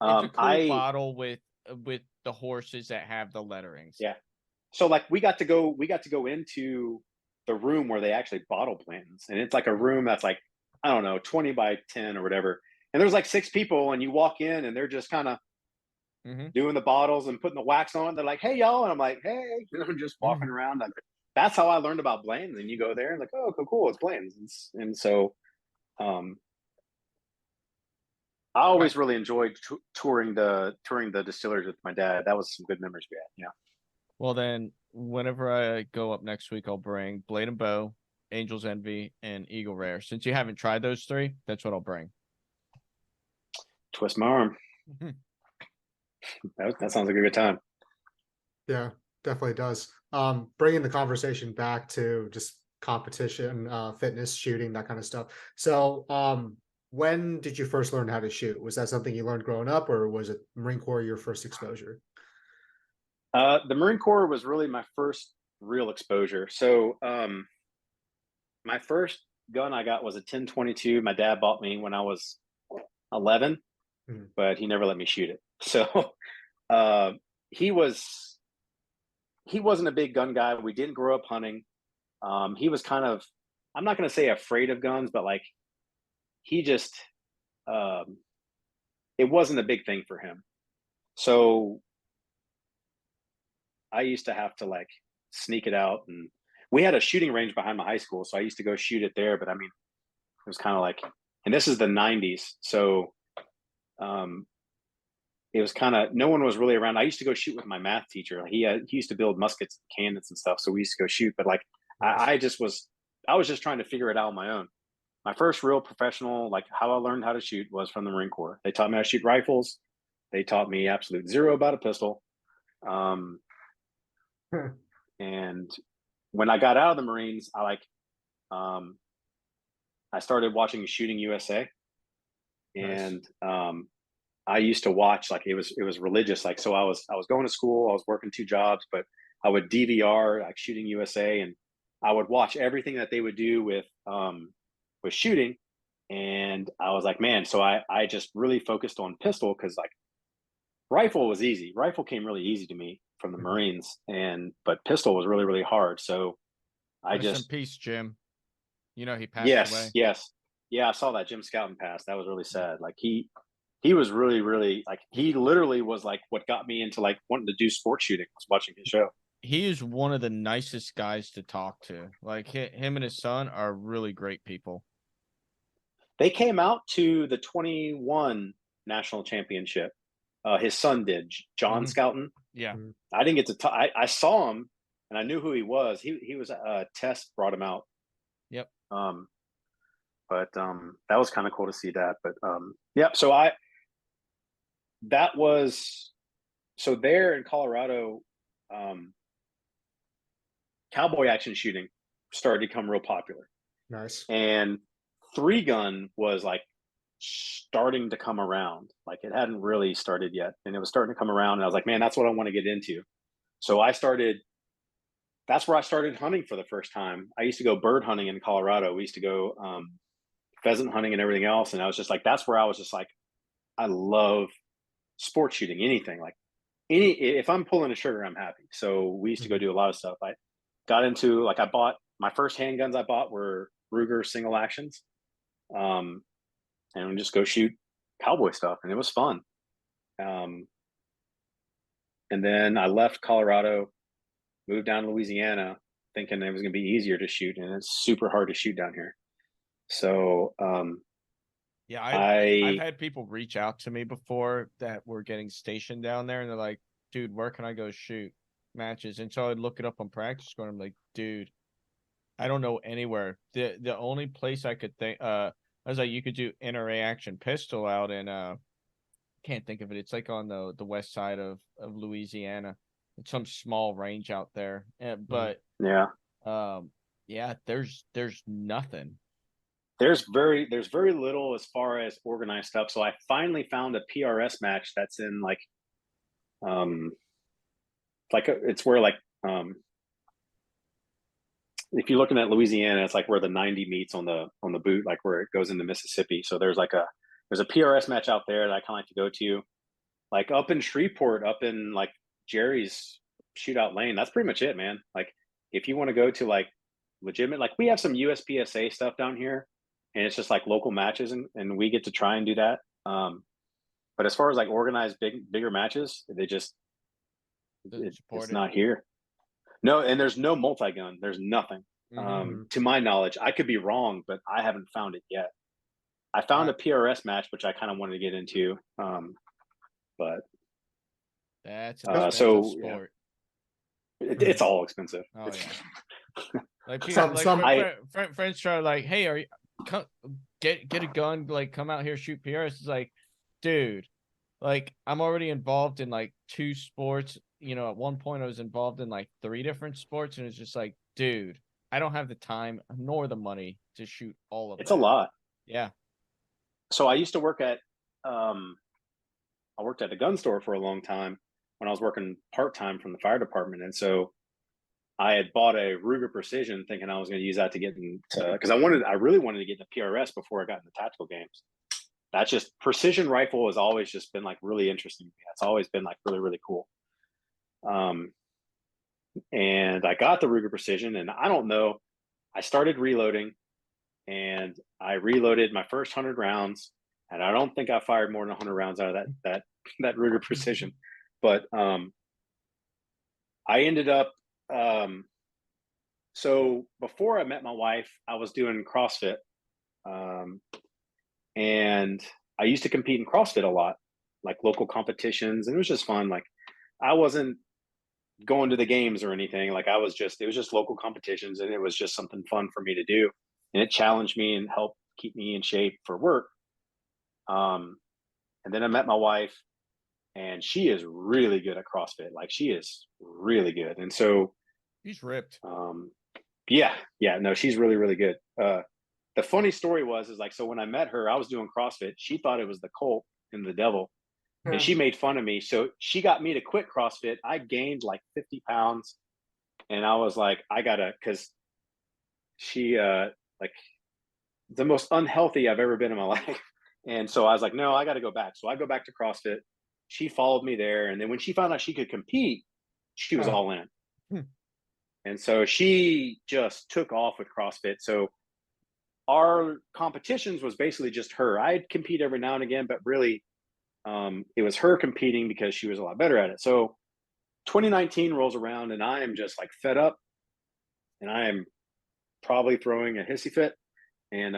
It's a cool bottle with the horses that have the letterings. Yeah. So like we got to go into the room where they actually bottle Blanton's, and it's like a room that's like, I don't know, 20 by 10 or whatever. And there's like 6 people, and you walk in and they're just kind of doing the bottles and putting the wax on. They're like, hey y'all. And I'm like, hey, just walking around. That's how I learned about Blanton's. And you go there and like, oh, cool. It's Blanton's. And so, I always really enjoyed touring the distilleries with my dad. That was some good memories we had. Yeah. Well, then, whenever I go up next week, I'll bring Blade and Bow, Angel's Envy, and Eagle Rare. Since you haven't tried those 3, that's what I'll bring. Twist my arm. That sounds like a good time. Yeah, definitely does. Bringing the conversation back to just competition, fitness, shooting, that kind of stuff. So, when did you first learn how to shoot? Was that something you learned growing up, or was it Marine Corps your first exposure? The Marine Corps was really my first real exposure. So, my first gun I got was a 10-22. My dad bought me when I was 11. but he never let me shoot it. So he wasn't a big gun guy. We didn't grow up hunting. He was kind of, I'm not going to say afraid of guns, but like he just, it wasn't a big thing for him. So I used to have to like sneak it out, and we had a shooting range behind my high school. So I used to go shoot it there, but I mean, it was kind of like, and this is the 90s. So it was kind of, no one was really around. I used to go shoot with my math teacher. He used to build muskets and cannons and stuff. So we used to go shoot, but like, I was just trying to figure it out on my own. My first real professional, like how I learned how to shoot, was from the Marine Corps. They taught me how to shoot rifles. They taught me absolute zero about a pistol. And when I got out of the Marines, I started watching Shooting USA, and I used to watch, like it was religious. Like, so I was going to school, I was working 2 jobs, but I would DVR like Shooting USA, and I would watch everything that they would do with shooting. And I was like, man, so I just really focused on pistol, because like rifle was easy. Rifle came really easy to me from the Marines, but pistol was really, really hard. So Rest in peace, Jim. You know, he passed away. Yes. Yeah, I saw that Jim Scouten pass. That was really sad. Like he was really, really, like, he literally was like what got me into like wanting to do sports shooting, was watching his show. He is one of the nicest guys to talk to. Like him and his son are really great people. They came out to the 21 national championship. His son did, John Scouten. Yeah. I didn't get to I saw him and I knew who he was. He was Tess brought him out. Yep. But that was kind of cool to see that. But so there in Colorado, cowboy action shooting started to become real popular. Nice. And 3-gun was like starting to come around. Like it hadn't really started yet, and it was starting to come around, and I was like, man, that's what I want to get into. So that's where I started hunting for the first time. I used to go bird hunting in Colorado. We used to go pheasant hunting and everything else, and I was just like, that's where I was just like, I love sports shooting. Anything, like if I'm pulling a trigger, I'm happy. So we used to go do a lot of stuff. I got into, like, I bought my first handguns. I bought were Ruger single actions, and just go shoot cowboy stuff, and it was fun. And then I left Colorado, moved down to Louisiana, thinking it was going to be easier to shoot, and it's super hard to shoot down here. So yeah, I've had people reach out to me before that were getting stationed down there, and they're like, dude, where can I go shoot matches? And so I'd look it up on practice score, and I'm like, dude, I don't know anywhere. The only place I could think I was like, you could do NRA action pistol out in can't think of it. It's like on the west side of Louisiana. It's some small range out there. But yeah, there's nothing. There's very little as far as organized stuff. So I finally found a PRS match that's in like it's where like if you're looking at Louisiana, it's like where the 90 meets on the boot, like where it goes into Mississippi. So there's a PRS match out there that I kind of like to go to, like up in Shreveport, up in like Jerry's shootout lane. That's pretty much it, man. Like if you want to go to like legitimate, like we have some USPSA stuff down here, and it's just like local matches, and we get to try and do that. But as far as like organized bigger matches, it's not here. No, and there's no multi-gun. There's nothing. To my knowledge. I could be wrong, but I haven't found it yet. I found a PRS match, which I kind of wanted to get into. But that's an expensive sport. Yeah. It's all expensive. Oh yeah. Like friends try like, hey, are you get a gun? Like, come out here, shoot PRS. It's like, dude, like I'm already involved in like 2 sports. You know, at one point I was involved in like 3 different sports, and it's just like, dude, I don't have the time nor the money to shoot all of it. It's a lot. Yeah. So I used to work at I worked at a gun store for a long time when I was working part-time from the fire department. And so I had bought a Ruger Precision thinking I was going to use that to get into, because I really wanted to get into PRS before I got into tactical games. that's just precision rifle has always just been like really interesting to me. It's always been like really, really cool. And I got the Ruger Precision, and I don't know, I started reloading, and I reloaded my first 100 rounds, and I don't think I fired more than 100 rounds out of that Ruger Precision. But I ended up so before I met my wife, I was doing CrossFit, and I used to compete in CrossFit a lot, like local competitions, and it was just fun. Like I wasn't going to the games or anything. Like it was just local competitions, and it was just something fun for me to do, and it challenged me and helped keep me in shape for work. And then I met my wife, and she is really good at CrossFit. Like she is really good. And so he's ripped. Yeah, no, she's really, really good. The funny story is like, so when I met her, I was doing CrossFit. She thought it was the cult and the devil, and she made fun of me. So she got me to quit CrossFit. I gained like 50 pounds, and I was like, I gotta, cause she, like the most unhealthy I've ever been in my life. And so I was like, no, I got to go back. So I go back to CrossFit. She followed me there. And then when she found out she could compete, she was all in. And so she just took off with CrossFit. So our competitions was basically just her. I'd compete every now and again, but really it was her competing because she was a lot better at it. So 2019 rolls around, and I am just like fed up, and I am probably throwing a hissy fit. And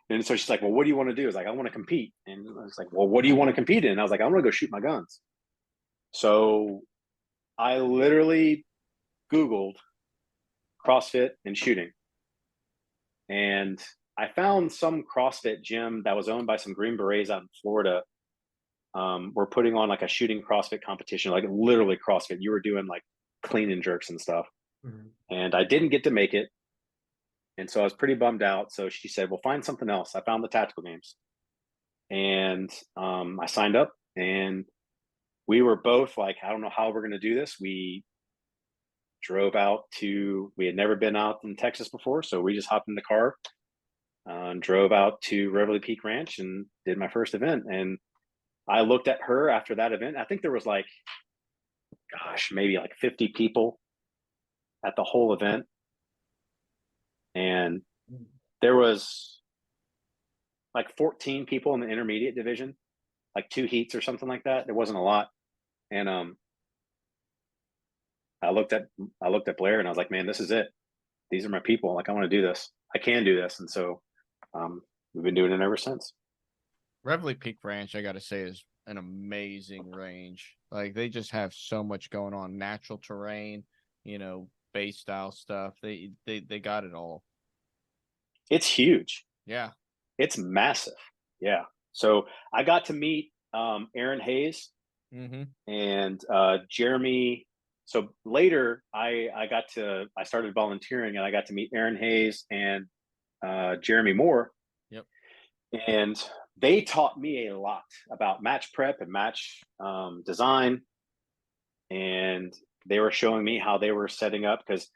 and so she's like, well, what do you want to do? I was like, I want to compete. And I was like, well, what do you want to compete in? And I was like, I want to go shoot my guns. So I literally Googled CrossFit and shooting. And I found some CrossFit gym that was owned by some Green Berets out in Florida. Were putting on like a shooting CrossFit competition, like literally CrossFit. You were doing like clean and jerks and stuff. And I didn't get to make it. And so I was pretty bummed out. So she said, well, find something else. I found the tactical games. And I signed up, and we were both like, I don't know how we're going to do this. We drove out we had never been out in Texas before. So we just hopped in the car and drove out to Reveille Peak Ranch and did my first event. And I looked at her after that event. I think there was like, maybe like 50 people at the whole event. And there was like 14 people in the intermediate division, like 2 heats or something like that. There wasn't a lot. And I looked at Blair, and I was like, man, this is it. These are my people. Like, I want to do this. I can do this. And so we've been doing it ever since. Reveille Peak Ranch, I got to say, is an amazing range. Like, they just have so much going on. Natural terrain, base style stuff. They got it all. It's huge. Yeah. It's massive. Yeah. So I got to meet Aaron Hayes and Jeremy. So later I started volunteering, and I got to meet Aaron Hayes and Jeremy Moore. Yep. And they taught me a lot about match prep and match design. And they were showing me how they were setting up, because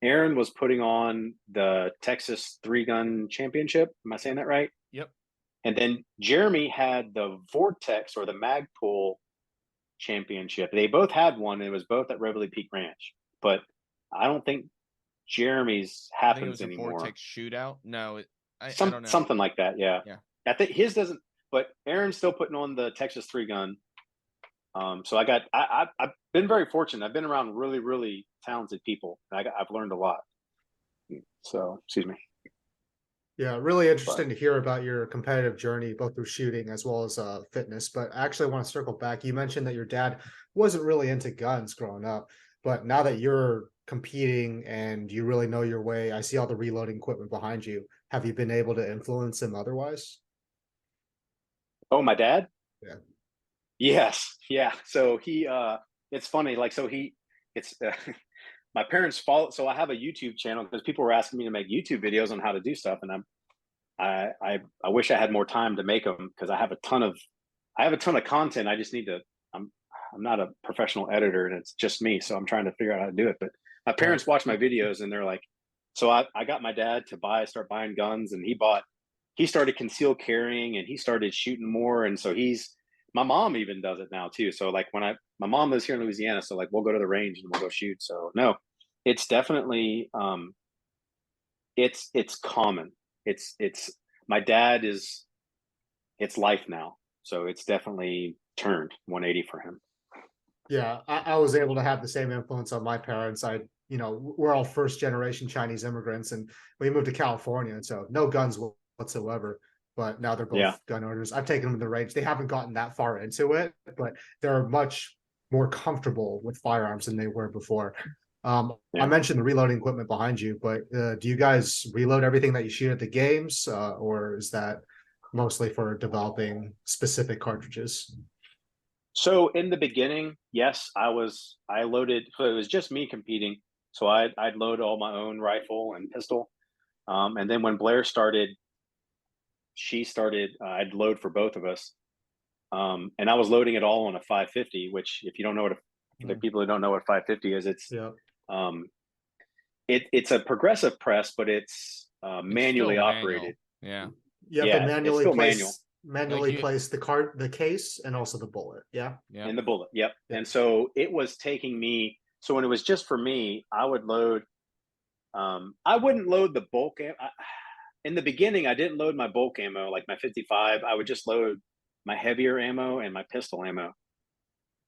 Aaron was putting on the Texas 3-gun championship. Am I saying that right? Yep. And then Jeremy had the Vortex or the Magpul championship. They both had one. It was both at Reveille Peak Ranch, but I don't think Jeremy's happens anymore. Vortex shootout? No, I don't know. Something like that. Yeah. Yeah. I think his doesn't, but Aaron's still putting on the Texas 3-gun. So I've been very fortunate. I've been around really, really talented people. I've learned a lot. So, excuse me. Yeah, really interesting to hear about your competitive journey, both through shooting as well as fitness. But I actually want to circle back. You mentioned that your dad wasn't really into guns growing up, but now that you're competing and you really know your way, I see all the reloading equipment behind you. Have you been able to influence him otherwise? Oh, my dad? Yeah. Yes. Yeah. So it's funny. Like, so my parents follow. So I have a YouTube channel because people were asking me to make YouTube videos on how to do stuff. And I wish I had more time to make them, because I have a ton of content. I just need to, I'm not a professional editor, and it's just me. So I'm trying to figure out how to do it. But my parents watch my videos, and they're like, so I got my dad to start buying guns, and he bought he started concealed carrying and he started shooting more. And so my mom even does it now too. So like my mom lives here in Louisiana, so like we'll go to the range and we'll go shoot. So no, it's definitely it's common. It's my dad is, it's life now. So it's definitely turned 180 for him. Yeah, I was able to have the same influence on my parents. We're all first generation Chinese immigrants, and we moved to California, and so no guns whatsoever. But now they're both gun owners. I've taken them to the range. They haven't gotten that far into it, but they're much more comfortable with firearms than they were before. I mentioned the reloading equipment behind you, but do you guys reload everything that you shoot at the games, or is that mostly for developing specific cartridges? So in the beginning, yes, I loaded. So it was just me competing. So I'd load all my own rifle and pistol. And then when Blayrs started, I'd load for both of us. And I was loading it all on a 550, which if you don't know what the people who don't know what 550 is, it's a progressive press, but it's manually operated. Yeah. You have to manually place the case and also the bullet. Yeah. And the bullet. Yep. And so it was taking me, so when it was just for me, I would load, I wouldn't load the bulk. In the beginning, I didn't load my bulk ammo, like my 55. I would just load my heavier ammo and my pistol ammo.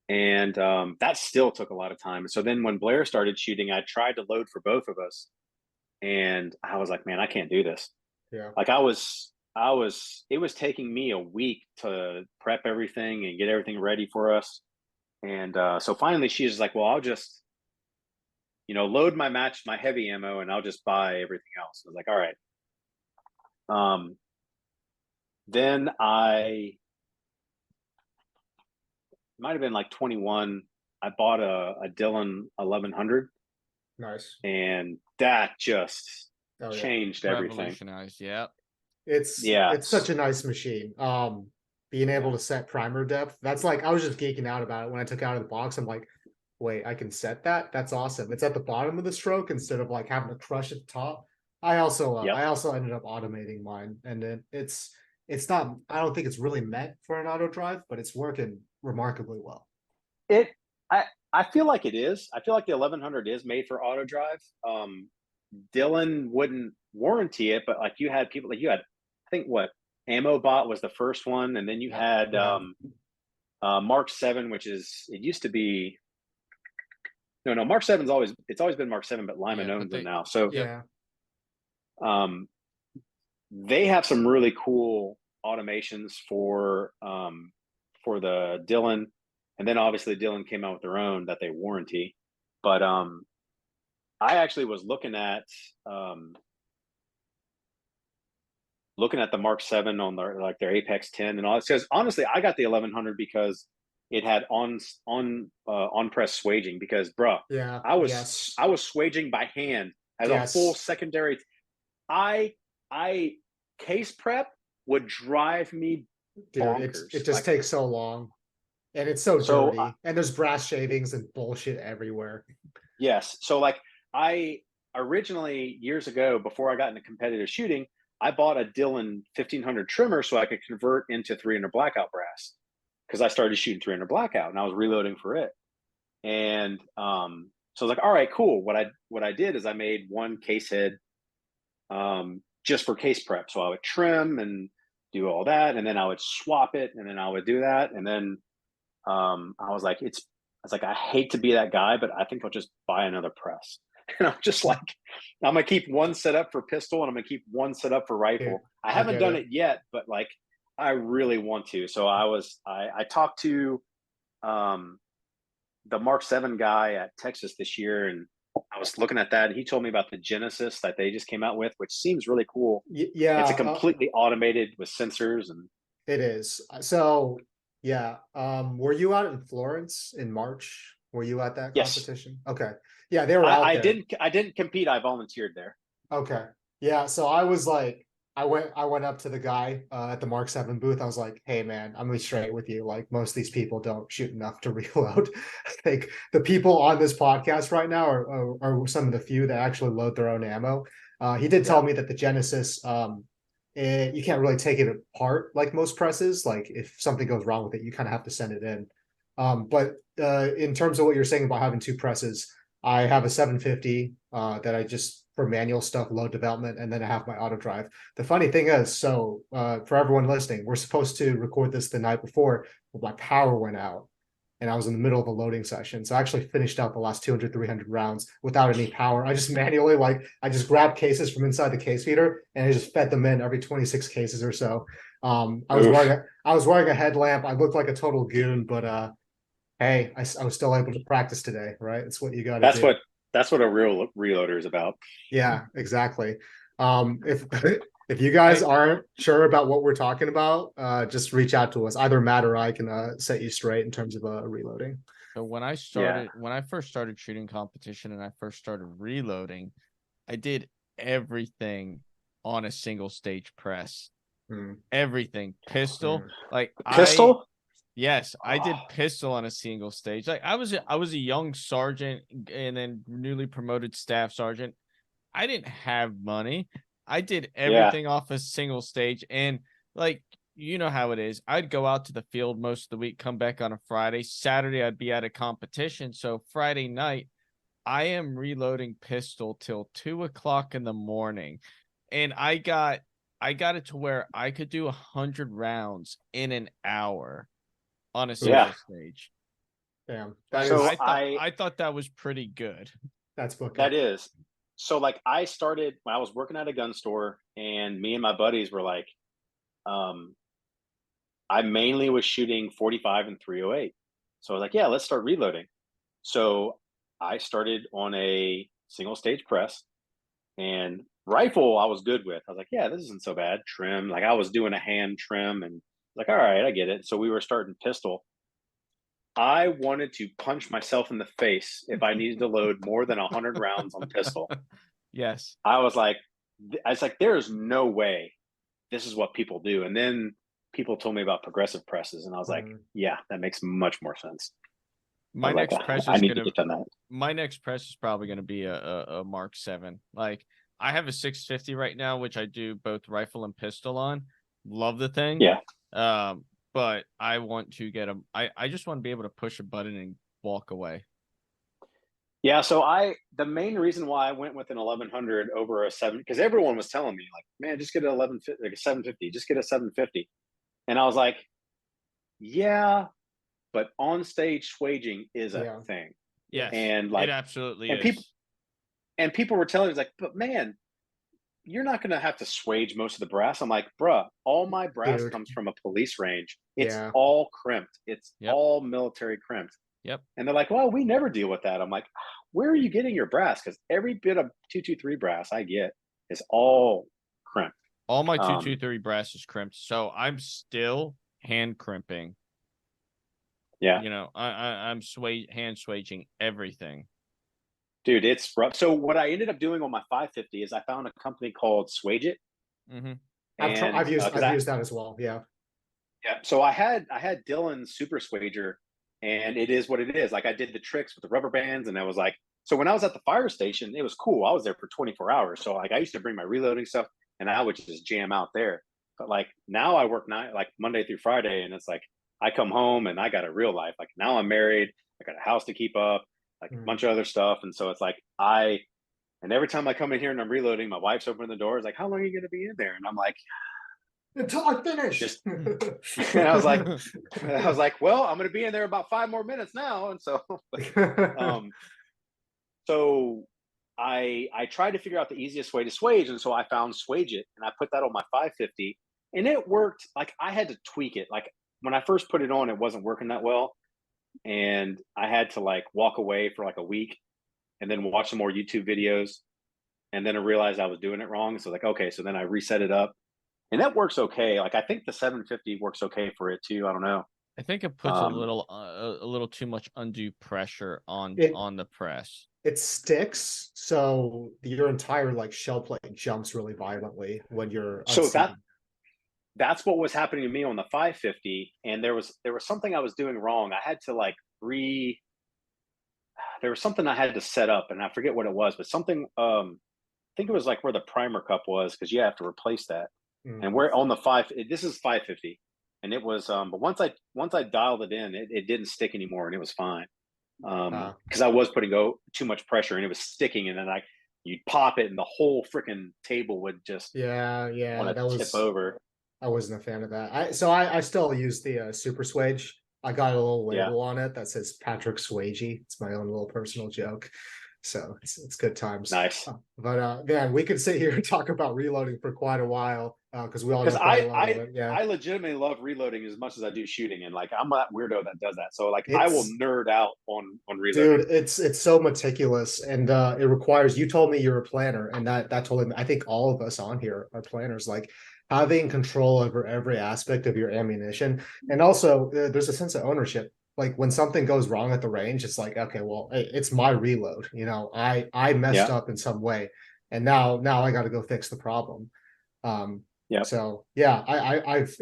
And that still took a lot of time. So then when Blayrs started shooting, I tried to load for both of us. And I was like, man, I can't do this. Yeah. Like it was taking me a week to prep everything and get everything ready for us. And so finally she was like, well, I'll just, load my heavy ammo and I'll just buy everything else. I was like, all right. Then I might have been like 21. I bought a Dillon 1100. Nice. And that just changed everything. Revolutionized. Yeah. It's such a nice machine. Being able to set primer depth, that's like, I was just geeking out about it when I took it out of the box. I'm like, wait, I can set that? That's awesome. It's at the bottom of the stroke instead of like having to crush at the top. I also ended up automating mine, and then it's not, I don't think it's really meant for an auto drive, but it's working remarkably well. I feel like it is. I feel like the 1100 is made for auto drive. Dillon wouldn't warranty it, but like you had people, like you had, I think Ammo Bot was the first one, and then you had Mark 7, which is, it used to be, no, Mark 7's always been Mark 7, but Lyman owns them now. So they have some really cool automations for the Dillon, and then obviously Dillon came out with their own that they warranty. But I actually was looking at the Mark 7 on their Apex 10 and all this, because honestly I got the 1100 because it had on press swaging, because I was swaging by hand as a full secondary. I case prep would drive me bonkers. It just takes so long, and it's so dirty, and there's brass shavings and bullshit everywhere. Yes. So like I originally, years ago, before I got into competitive shooting, I bought a Dillon 1500 trimmer so I could convert into 300 blackout brass, because I started shooting 300 blackout and I was reloading for it. And so I was like, all right, cool. What I did is I made one case head just for case prep. So I would trim and do all that, and then I would swap it, and then I would do that. And then I was like, I hate to be that guy, but I think I'll just buy another press. And I'm just like, I'm gonna keep one set up for pistol and I'm gonna keep one set up for rifle. I haven't done it yet, but like I really want to. So I talked to the Mark 7 guy at Texas this year, and I was looking at that, and he told me about the Genesis that they just came out with, which seems really cool. Yeah, it's a completely automated with sensors, and it is. So were you out in Florence in March? Were you at that competition? Yes. Okay. Yeah, they were out there. I didn't compete. I volunteered there. Okay. Yeah. So I was like, I went up to the guy at the Mark 7 booth. I was like, hey man, I'm gonna be straight with you. Like, most of these people don't shoot enough to reload. Like, the people on this podcast right now are some of the few that actually load their own ammo. He did tell me that the Genesis you can't really take it apart like most presses. Like if something goes wrong with it, you kind of have to send it in. But in terms of what you're saying about having two presses, I have a 750 that I just for manual stuff, load development, and then I have my auto drive. The funny thing is, so for everyone listening, we're supposed to record this the night before, but my power went out and I was in the middle of a loading session. So I actually finished out the last 200, 300 rounds without any power. I just manually, I just grabbed cases from inside the case feeder and I just fed them in every 26 cases or so. I was wearing a headlamp. I looked like a total goon, but hey, I was still able to practice today, right? It's what you got to do. That's what a real reloader is about. Yeah, exactly. If you guys aren't sure about what we're talking about, just reach out to us. Either Matt or I can set you straight in terms of reloading. So when I first started shooting competition and I first started reloading, I did everything on a single stage press. Everything. Pistol. Pistol? Yes, I did pistol on a single stage. Like I was a young sergeant and then newly promoted staff sergeant. I didn't have money. I did everything off a single stage, and like you know how it is. I'd go out to the field most of the week, come back on a Friday. Saturday I'd be at a competition. So Friday night, I am reloading pistol till 2:00 in the morning. And I got it to where I could do 100 rounds in an hour on a single stage. Damn. I thought that was pretty good. That's booking. That is. So like I started when I was working at a gun store, and me and my buddies were like, I mainly was shooting 45 and 308. So I was like, yeah, let's start reloading. So I started on a single stage press, and rifle I was good with. I was like, yeah, this isn't so bad. Trim, like I was doing a hand trim, and like, all right, I get it. So we were starting pistol. I wanted to punch myself in the face if I needed to load more than 100 rounds on pistol. Yes. I was like, there is no way this is what people do. And then people told me about progressive presses, and I was like, yeah, that makes much more sense. My next press is probably going to be a Mark 7. Like I have a 650 right now, which I do both rifle and pistol on. Love the thing. Yeah. But I want to get I just want to be able to push a button and walk away. Yeah, so the main reason why I went with an 1100 over a 7, because everyone was telling me like, man, just get an 1150, like a 750, just get a 750, and I was like, yeah, but on stage swaging is a thing. Yes, and like it absolutely is. People were telling me like, but man, you're not going to have to swage most of the brass. I'm like, bruh, all my brass comes from a police range. It's all crimped. It's all military crimped. Yep. And they're like, well, we never deal with that. I'm like, where are you getting your brass? Because every bit of 223 brass I get is all crimped. All my 223 brass is crimped. So I'm still hand crimping. Yeah. You know, I'm hand swaging everything. Dude, it's rough. So what I ended up doing on my 550 is I found a company called Swage It. Mm-hmm. I've used that as well. Yeah. Yeah. So I had Dylan's Super Swager, and it is what it is. Like I did the tricks with the rubber bands, and I was like, so when I was at the fire station, it was cool. I was there for 24 hours. So like I used to bring my reloading stuff, and I would just jam out there. But like now I work like Monday through Friday, and it's like I come home and I got a real life. Like now I'm married, I got a house to keep up, like a bunch of other stuff. And so it's like and every time I come in here and I'm reloading, my wife's opening the door. It's like, how long are you going to be in there? And I'm like, until I finish. And I was like, well, I'm going to be in there about 5 more minutes now. And so, so I tried to figure out the easiest way to swage. And so I found Swage It, and I put that on my 550, and it worked. Like I had to tweak it. Like when I first put it on, it wasn't working that well. And I had to like walk away for like a week and then watch some more YouTube videos. And then I realized I was doing it wrong. So like, okay, so then I reset it up, and that works okay. Like I think the 750 works okay for it too. I don't know. I think it puts a little too much undue pressure on the press. It sticks, so your entire like shell plate jumps really violently when you're that's what was happening to me on the 550. And there was something I was doing wrong. I had to like there was something I had to set up, and I forget what it was, but something I think it was like where the primer cup was, because you have to replace that. and we're on the this is 550, and it was but once I dialed it in, it didn't stick anymore, and it was fine. Because I was putting too much pressure, and it was sticking, and then you'd pop it, and the whole freaking table would just that was tip over. I wasn't a fan of that. I still use the Super Swage. I got a little label on it that says Patrick Swagey. It's my own little personal joke. So it's good times. Nice. But man, we could sit here and talk about reloading for quite a while because we all know quite a lot of it. Yeah. I legitimately love reloading as much as I do shooting, and like I'm that weirdo that does that. So like I will nerd out on reloading. Dude, it's so meticulous, and it requires. You told me you're a planner, and that told me. I think all of us on here are planners. Like having control over every aspect of your ammunition, and also there's a sense of ownership. Like when something goes wrong at the range, it's like, okay, well, it's my reload. You know, I messed up in some way, and now I got to go fix the problem. So yeah, I've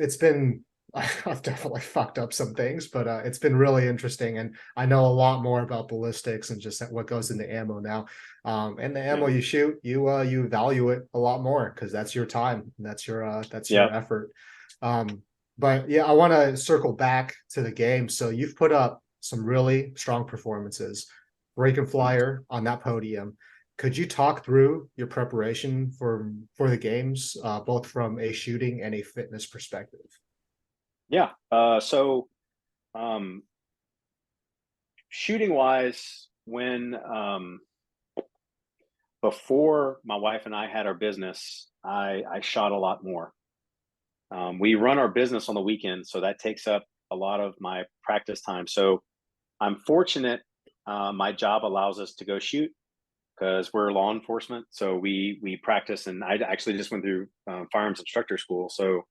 definitely fucked up some things, but it's been really interesting, and I know a lot more about ballistics and just what goes into ammo now. And the ammo you shoot, you value it a lot more because that's your time, and that's your effort. But yeah, I want to circle back to the game. So you've put up some really strong performances, break and flyer on that podium. Could you talk through your preparation for the games, both from a shooting and a fitness perspective? Yeah. So shooting wise, when before my wife and I had our business, I shot a lot more. We run our business on the weekend, so that takes up a lot of my practice time. So I'm fortunate. My job allows us to go shoot because we're law enforcement. So we practice, and I actually just went through firearms instructor school. So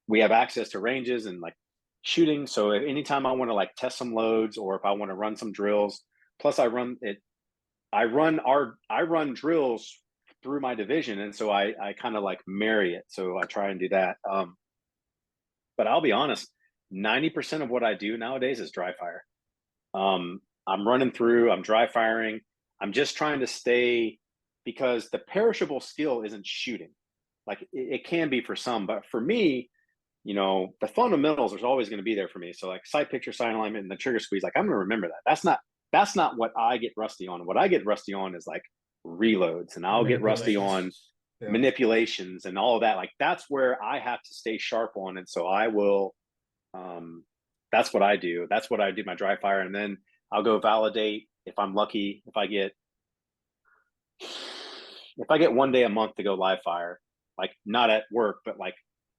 we have access to ranges and like shooting. So anytime I want to like test some loads, or if I want to run some drills, plus I run drills through my division, and so I kind of like marry it. So I try and do that. But I'll be honest, 90% of what I do nowadays is dry fire. I'm running through, I'm dry firing. I'm just trying to stay, because the perishable skill isn't shooting. Like it can be for some, but for me, you know, the fundamentals are always going to be there for me. So like sight picture, sight alignment, and the trigger squeeze, like I'm going to remember that. That's not what I get rusty on. What I get rusty on is like reloads, and I'll get rusty on manipulations and all of that. Like that's where I have to stay sharp on. And so I will, that's what I do. That's what I do, my dry fire. And then I'll go validate if I'm lucky. If I get 1 day a month to go live fire, like not at work, but like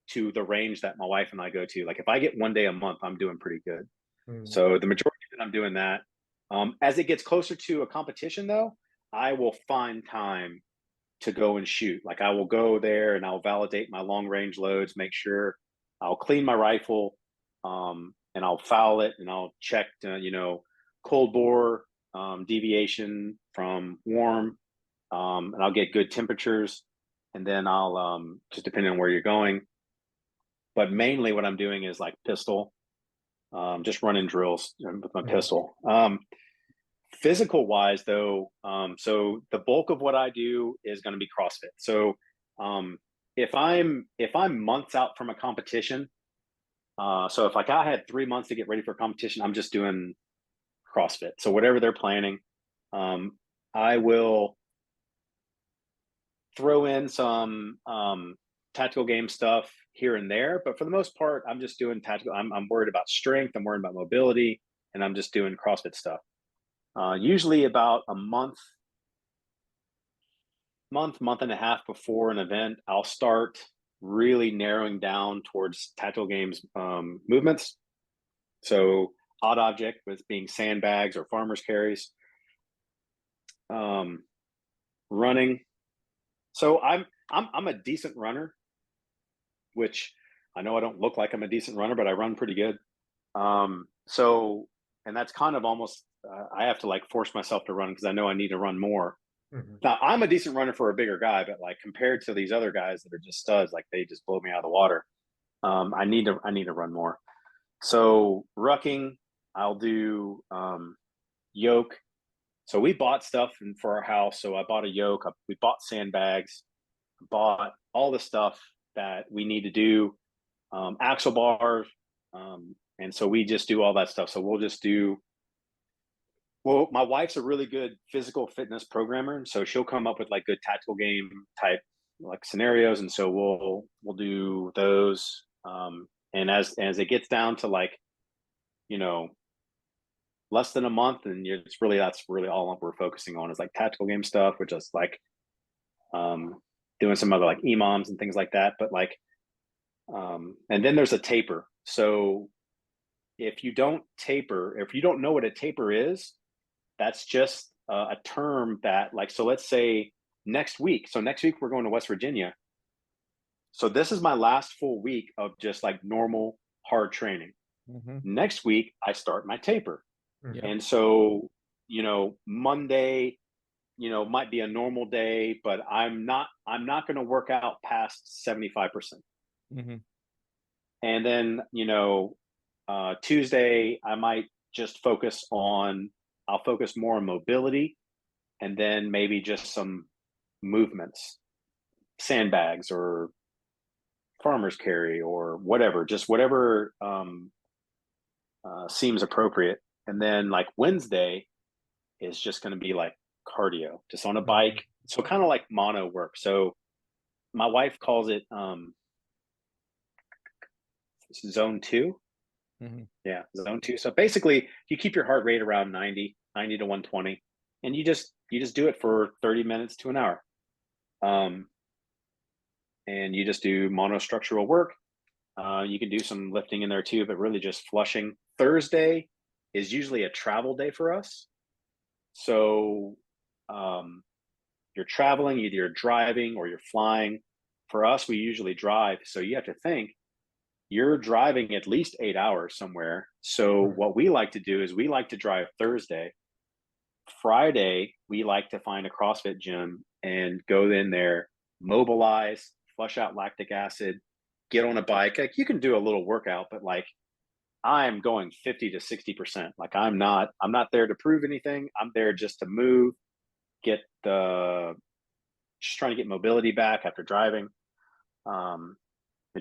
to the range that my wife and I go to. Like if I get 1 day a month, I'm doing pretty good. So the majority of it, I'm doing that. As it gets closer to a competition though, I will find time to go and shoot. Like I will go there and I'll validate my long range loads, make sure I'll clean my rifle, and I'll foul it, and I'll check, cold bore, deviation from warm, and I'll get good temperatures, and then I'll, just depending on where you're going. But mainly what I'm doing is like pistol, just running drills with my pistol. Physical wise though, so the bulk of what I do is going to be CrossFit. So if I'm months out from a competition, so if like I had 3 months to get ready for a competition, I'm just doing CrossFit. So whatever they're planning, I will throw in some tactical game stuff here and there, but for the most part, I'm just doing tactical. I'm worried about strength, I'm worried about mobility, and I'm just doing CrossFit stuff. Usually about a month and a half before an event, I'll start really narrowing down towards tactical games movements. So odd object with being sandbags or farmer's carries, running. So I'm a decent runner, which I know I don't look like I'm a decent runner, but I run pretty good. So, and that's kind of almost, I have to like force myself to run because I know I need to run more. Now I'm a decent runner for a bigger guy, but like compared to these other guys that are just studs, like they just blow me out of the water. I need to run more. So rucking, I'll do yoke. So we bought stuff for our house. So I bought a yoke. We bought sandbags. bought all the stuff that we need to do, axle bars. And so we just do all that stuff. So we'll just do, well, my wife's a really good physical fitness programmer. So she'll come up with like good tactical game type like scenarios. And so we'll do those. And as it gets down to like, you know, less than a month, and that's really all we're focusing on is like tactical game stuff, which is like doing some other like EMOMs and things like that. But like, and then there's a taper. So if you don't taper, if you don't know what a taper is, that's just a term that like, so let's say next week. So next week we're going to West Virginia. So this is my last full week of just like normal hard training. Mm-hmm. Next week I start my taper. Yep. And so, you know, Monday, you know, might be a normal day, but I'm not going to work out past 75%. Mm-hmm. And then, you know, Tuesday, I might just I'll focus more on mobility, and then maybe just some movements, sandbags or farmer's carry or whatever, just whatever seems appropriate. And then like Wednesday is just going to be like cardio, just on a bike. So kind of like mono work. So my wife calls it zone 2. Mm-hmm. Yeah, zone 2. So basically you keep your heart rate around 90 to 120, and you just do it for 30 minutes to an hour. And you just do monostructural work. You can do some lifting in there too, but really just flushing. Thursday is usually a travel day for us. So you're traveling, either you're driving or you're flying. For us, we usually drive. So you have to think, you're driving at least 8 hours somewhere. So what we like to do is we like to drive Thursday. Friday, we like to find a CrossFit gym and go in there, mobilize, flush out lactic acid, get on a bike. Like you can do a little workout, but like I'm going 50 to 60%. Like I'm not there to prove anything. I'm there just to move, just trying to get mobility back after driving. And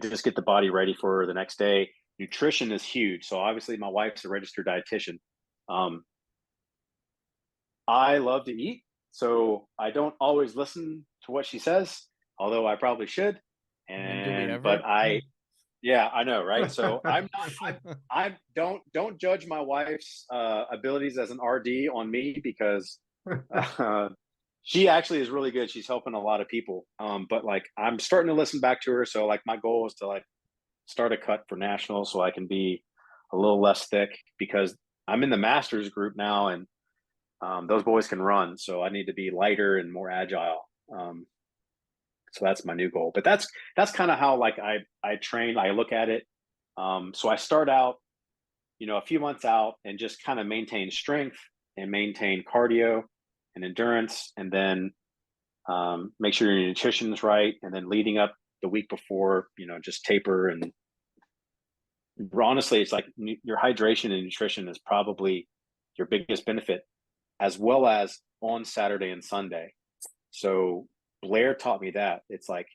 just get the body ready for the next day. Nutrition is huge. So obviously my wife's a registered dietitian. I love to eat, so I don't always listen to what she says, although I probably should. Yeah, I know, right? So I don't judge my wife's abilities as an RD on me, because she actually is really good. She's helping a lot of people. But like I'm starting to listen back to her. So like my goal is to like start a cut for nationals so I can be a little less thick, because I'm in the masters group now, and those boys can run. So I need to be lighter and more agile. So that's my new goal. But that's kind of how like I train. I look at it. So I start out, you know, a few months out and just kind of maintain strength and maintain cardio and endurance, and then make sure your nutrition is right. And then leading up the week before, you know, just taper. And honestly, it's like your hydration and nutrition is probably your biggest benefit, as well as on Saturday and Sunday. So Blair taught me that. It's like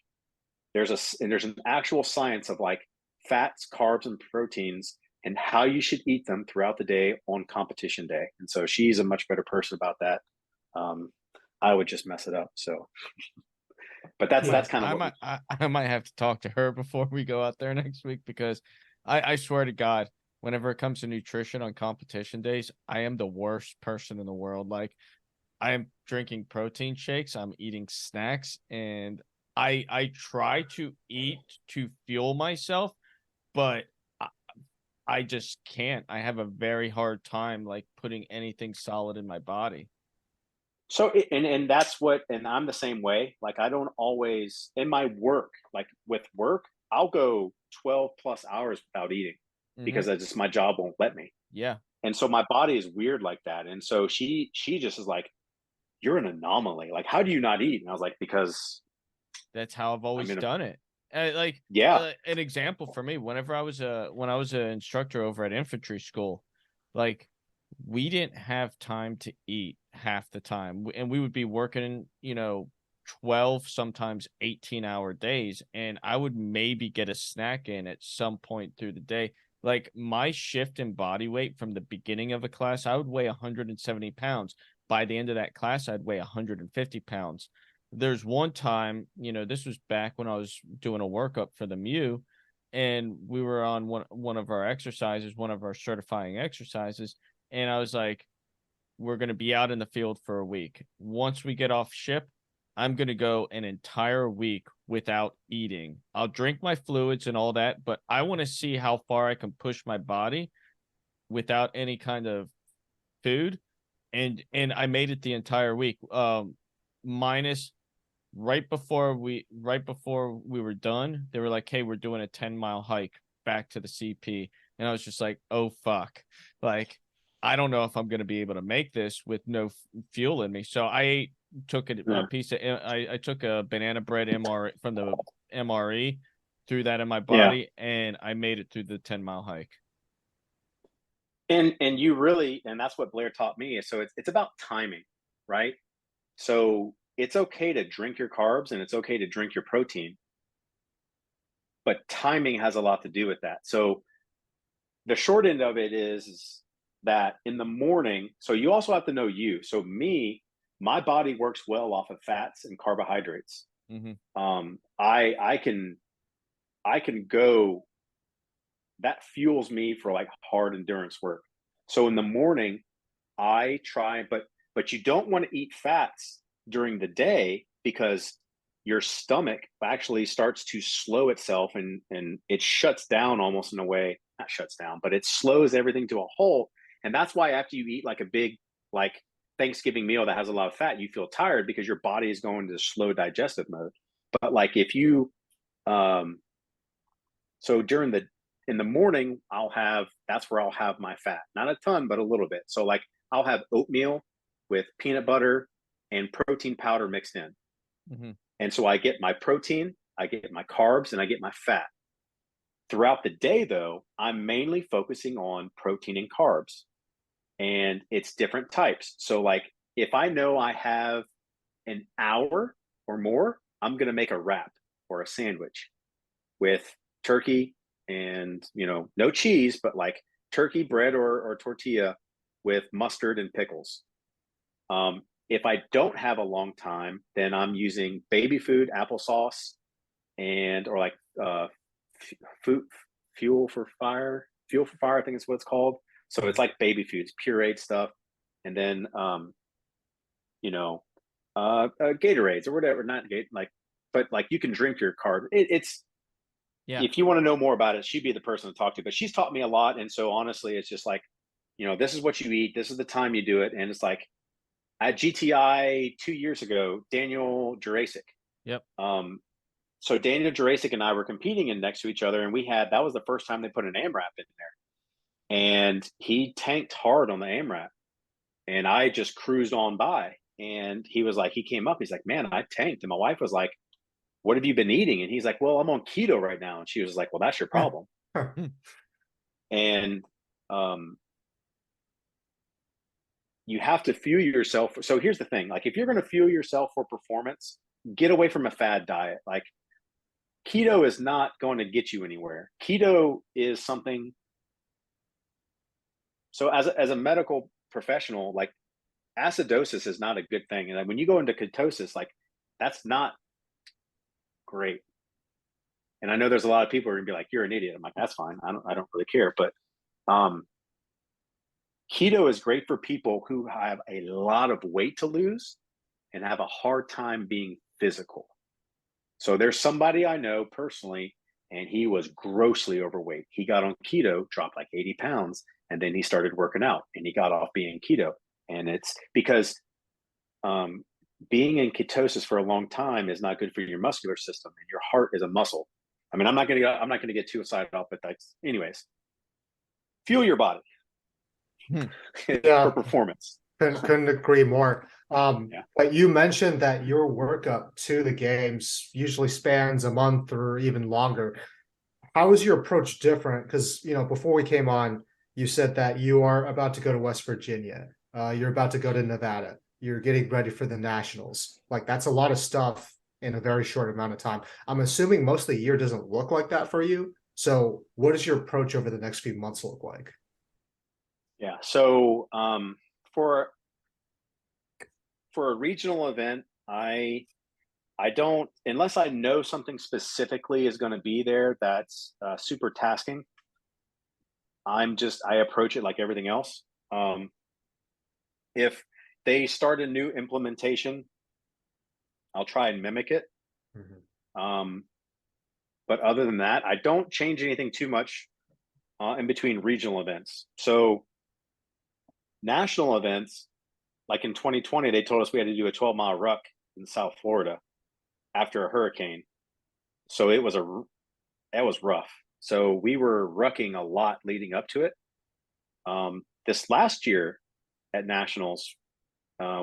there's an actual science of like fats, carbs, and proteins, and how you should eat them throughout the day on competition day. And so she's a much better person about that. I would just mess it up. So, but that's kind of I might have to talk to her before we go out there next week, because I swear to God, whenever it comes to nutrition on competition days, I am the worst person in the world. Like I am drinking protein shakes, I'm eating snacks, and I try to eat to fuel myself, but I just can't. I have a very hard time like putting anything solid in my body. So, and that's what, and I'm the same way. Like I don't always, in my work, like with work, I'll go 12 plus hours without eating, because that's just my job won't let me. Yeah. And so my body is weird like that. And so she just is like, you're an anomaly. Like, how do you not eat? And I was like, because that's how I've always done it. An example for me, when I was an instructor over at infantry school, like we didn't have time to eat half the time, and we would be working, you know, 12, sometimes 18-hour days, and I would maybe get a snack in at some point through the day. Like my shift in body weight from the beginning of a class, I would weigh 170 pounds. By the end of that class, I'd weigh 150 pounds. There's one time, this was back when I was doing a workup for the MEU, and we were on one of our exercises, one of our certifying exercises, and I was like, we're going to be out in the field for a week. Once we get off ship, I'm going to go an entire week without eating. I'll drink my fluids and all that, but I want to see how far I can push my body without any kind of food. And I made it the entire week. Minus right before we were done, they were like, hey, we're doing a 10-mile hike back to the CP. And I was just like, oh, fuck. Like, I don't know if I'm going to be able to make this with no fuel in me. So I took a piece of, I took a banana bread from the MRE, threw that in my body, and I made it through the 10-mile hike. And you really, and that's what Blair taught me. So it's about timing, right? So it's okay to drink your carbs and it's okay to drink your protein, but timing has a lot to do with that. So the short end of it is that in the morning, so you also have to know you. So my body works well off of fats and carbohydrates. Mm-hmm. I can go, that fuels me for like hard endurance work. So in the morning, I try, but you don't want to eat fats during the day because your stomach actually starts to slow itself and it shuts down almost in a way, not shuts down, but it slows everything to a halt. And that's why after you eat like a big, like Thanksgiving meal that has a lot of fat, you feel tired because your body is going to slow digestive mode. But like if you, so in the morning, that's where I'll have my fat, not a ton, but a little bit. So like I'll have oatmeal with peanut butter and protein powder mixed in. Mm-hmm. And so I get my protein, I get my carbs, and I get my fat. Throughout the day, though, I'm mainly focusing on protein and carbs. And it's different types. So like if I know I have an hour or more, I'm going to make a wrap or a sandwich with turkey and, no cheese, but like turkey, bread, or tortilla with mustard and pickles. If I don't have a long time, then I'm using baby food, applesauce, or like fuel for fire, I think is what it's called. So it's like baby foods, pureed stuff. And then, Gatorades or whatever, but like you can drink your carb. If you want to know more about it, she'd be the person to talk to, but she's taught me a lot. And so honestly, it's just like, this is what you eat. This is the time you do it. And it's like at GTI 2 years ago, Daniel Jurasic. Yep. So Daniel Jurasic and I were competing in next to each other, and that was the first time they put an AMRAP in there. And he tanked hard on the AMRAP. And I just cruised on by. And he was like, he came up, he's like, man, I tanked. And my wife was like, what have you been eating? And he's like, well, I'm on keto right now. And she was like, well, that's your problem. And you have to fuel yourself. So here's the thing. Like, if you're going to fuel yourself for performance, get away from a fad diet. Like, keto is not going to get you anywhere. Keto is something. So as a medical professional, like, acidosis is not a good thing. And like, when you go into ketosis, like, that's not great. And I know there's a lot of people who are gonna be like, you're an idiot. I'm like, that's fine. I don't really care. But keto is great for people who have a lot of weight to lose and have a hard time being physical. So there's somebody I know personally, and he was grossly overweight. He got on keto, dropped like 80 pounds, and then he started working out and he got off being keto. And it's because being in ketosis for a long time is not good for your muscular system, and your heart is a muscle. I mean, I'm not gonna get too excited off, but that's, anyways, fuel your body for performance. Couldn't agree more. But you mentioned that your workup to the games usually spans a month or even longer. How is your approach different? Because before we came on, you said that you are about to go to West Virginia. You're about to go to Nevada. you're getting ready for the nationals. Like that's a lot of stuff in a very short amount of time. I'm assuming most of the year doesn't look like that for you. So what does your approach over the next few months look like? Yeah. So for a regional event, I don't, unless I know something specifically is going to be there that's super tasking. I approach it like everything else. If they start a new implementation, I'll try and mimic it. But other than that, I don't change anything too much in between regional events. So national events, like in 2020, they told us we had to do a 12-mile ruck in South Florida after a hurricane. So that was rough. So we were rucking a lot leading up to it. This last year at nationals,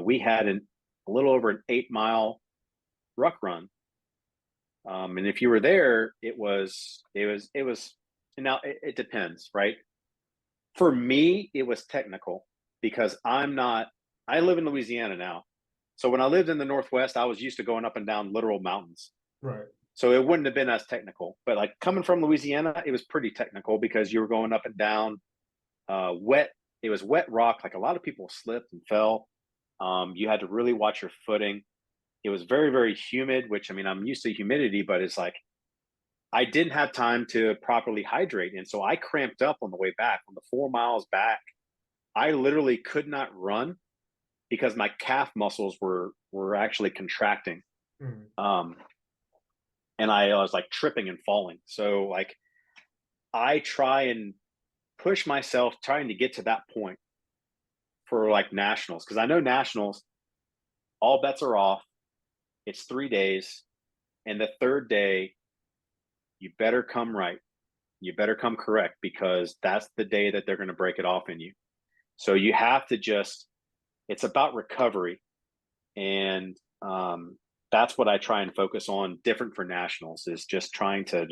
we had a little over an 8-mile ruck run. And if you were there, it was, now it depends, right? For me, it was technical because I live in Louisiana now. So when I lived in the Northwest, I was used to going up and down literal mountains. Right. So it wouldn't have been as technical, but like coming from Louisiana, it was pretty technical because you were going up and down wet. It was wet rock. Like a lot of people slipped and fell. You had to really watch your footing. It was very, very humid, which, I mean, I'm used to humidity, but it's like, I didn't have time to properly hydrate. And so I cramped up on the way back. On the 4 miles back, I literally could not run because my calf muscles were actually contracting. And I was like tripping and falling. So like, I try and push myself trying to get to that point for like nationals. Cause I know nationals, all bets are off. It's 3 days. And the third day, you better come right. You better come correct because that's the day that they're going to break it off in you. So you have to it's about recovery. And that's what I try and focus on different for nationals is just trying to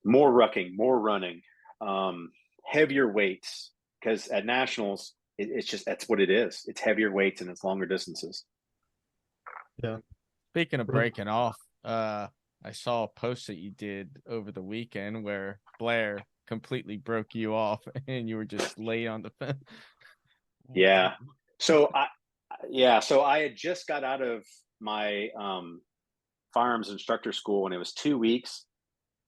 more rucking, more running, heavier weights. Because at nationals, that's what it is. It's heavier weights and it's longer distances. Yeah. Speaking of breaking off, I saw a post that you did over the weekend where Blair completely broke you off and you were just laid on the fence. Yeah. So I had just got out of my firearms instructor school and it was 2 weeks.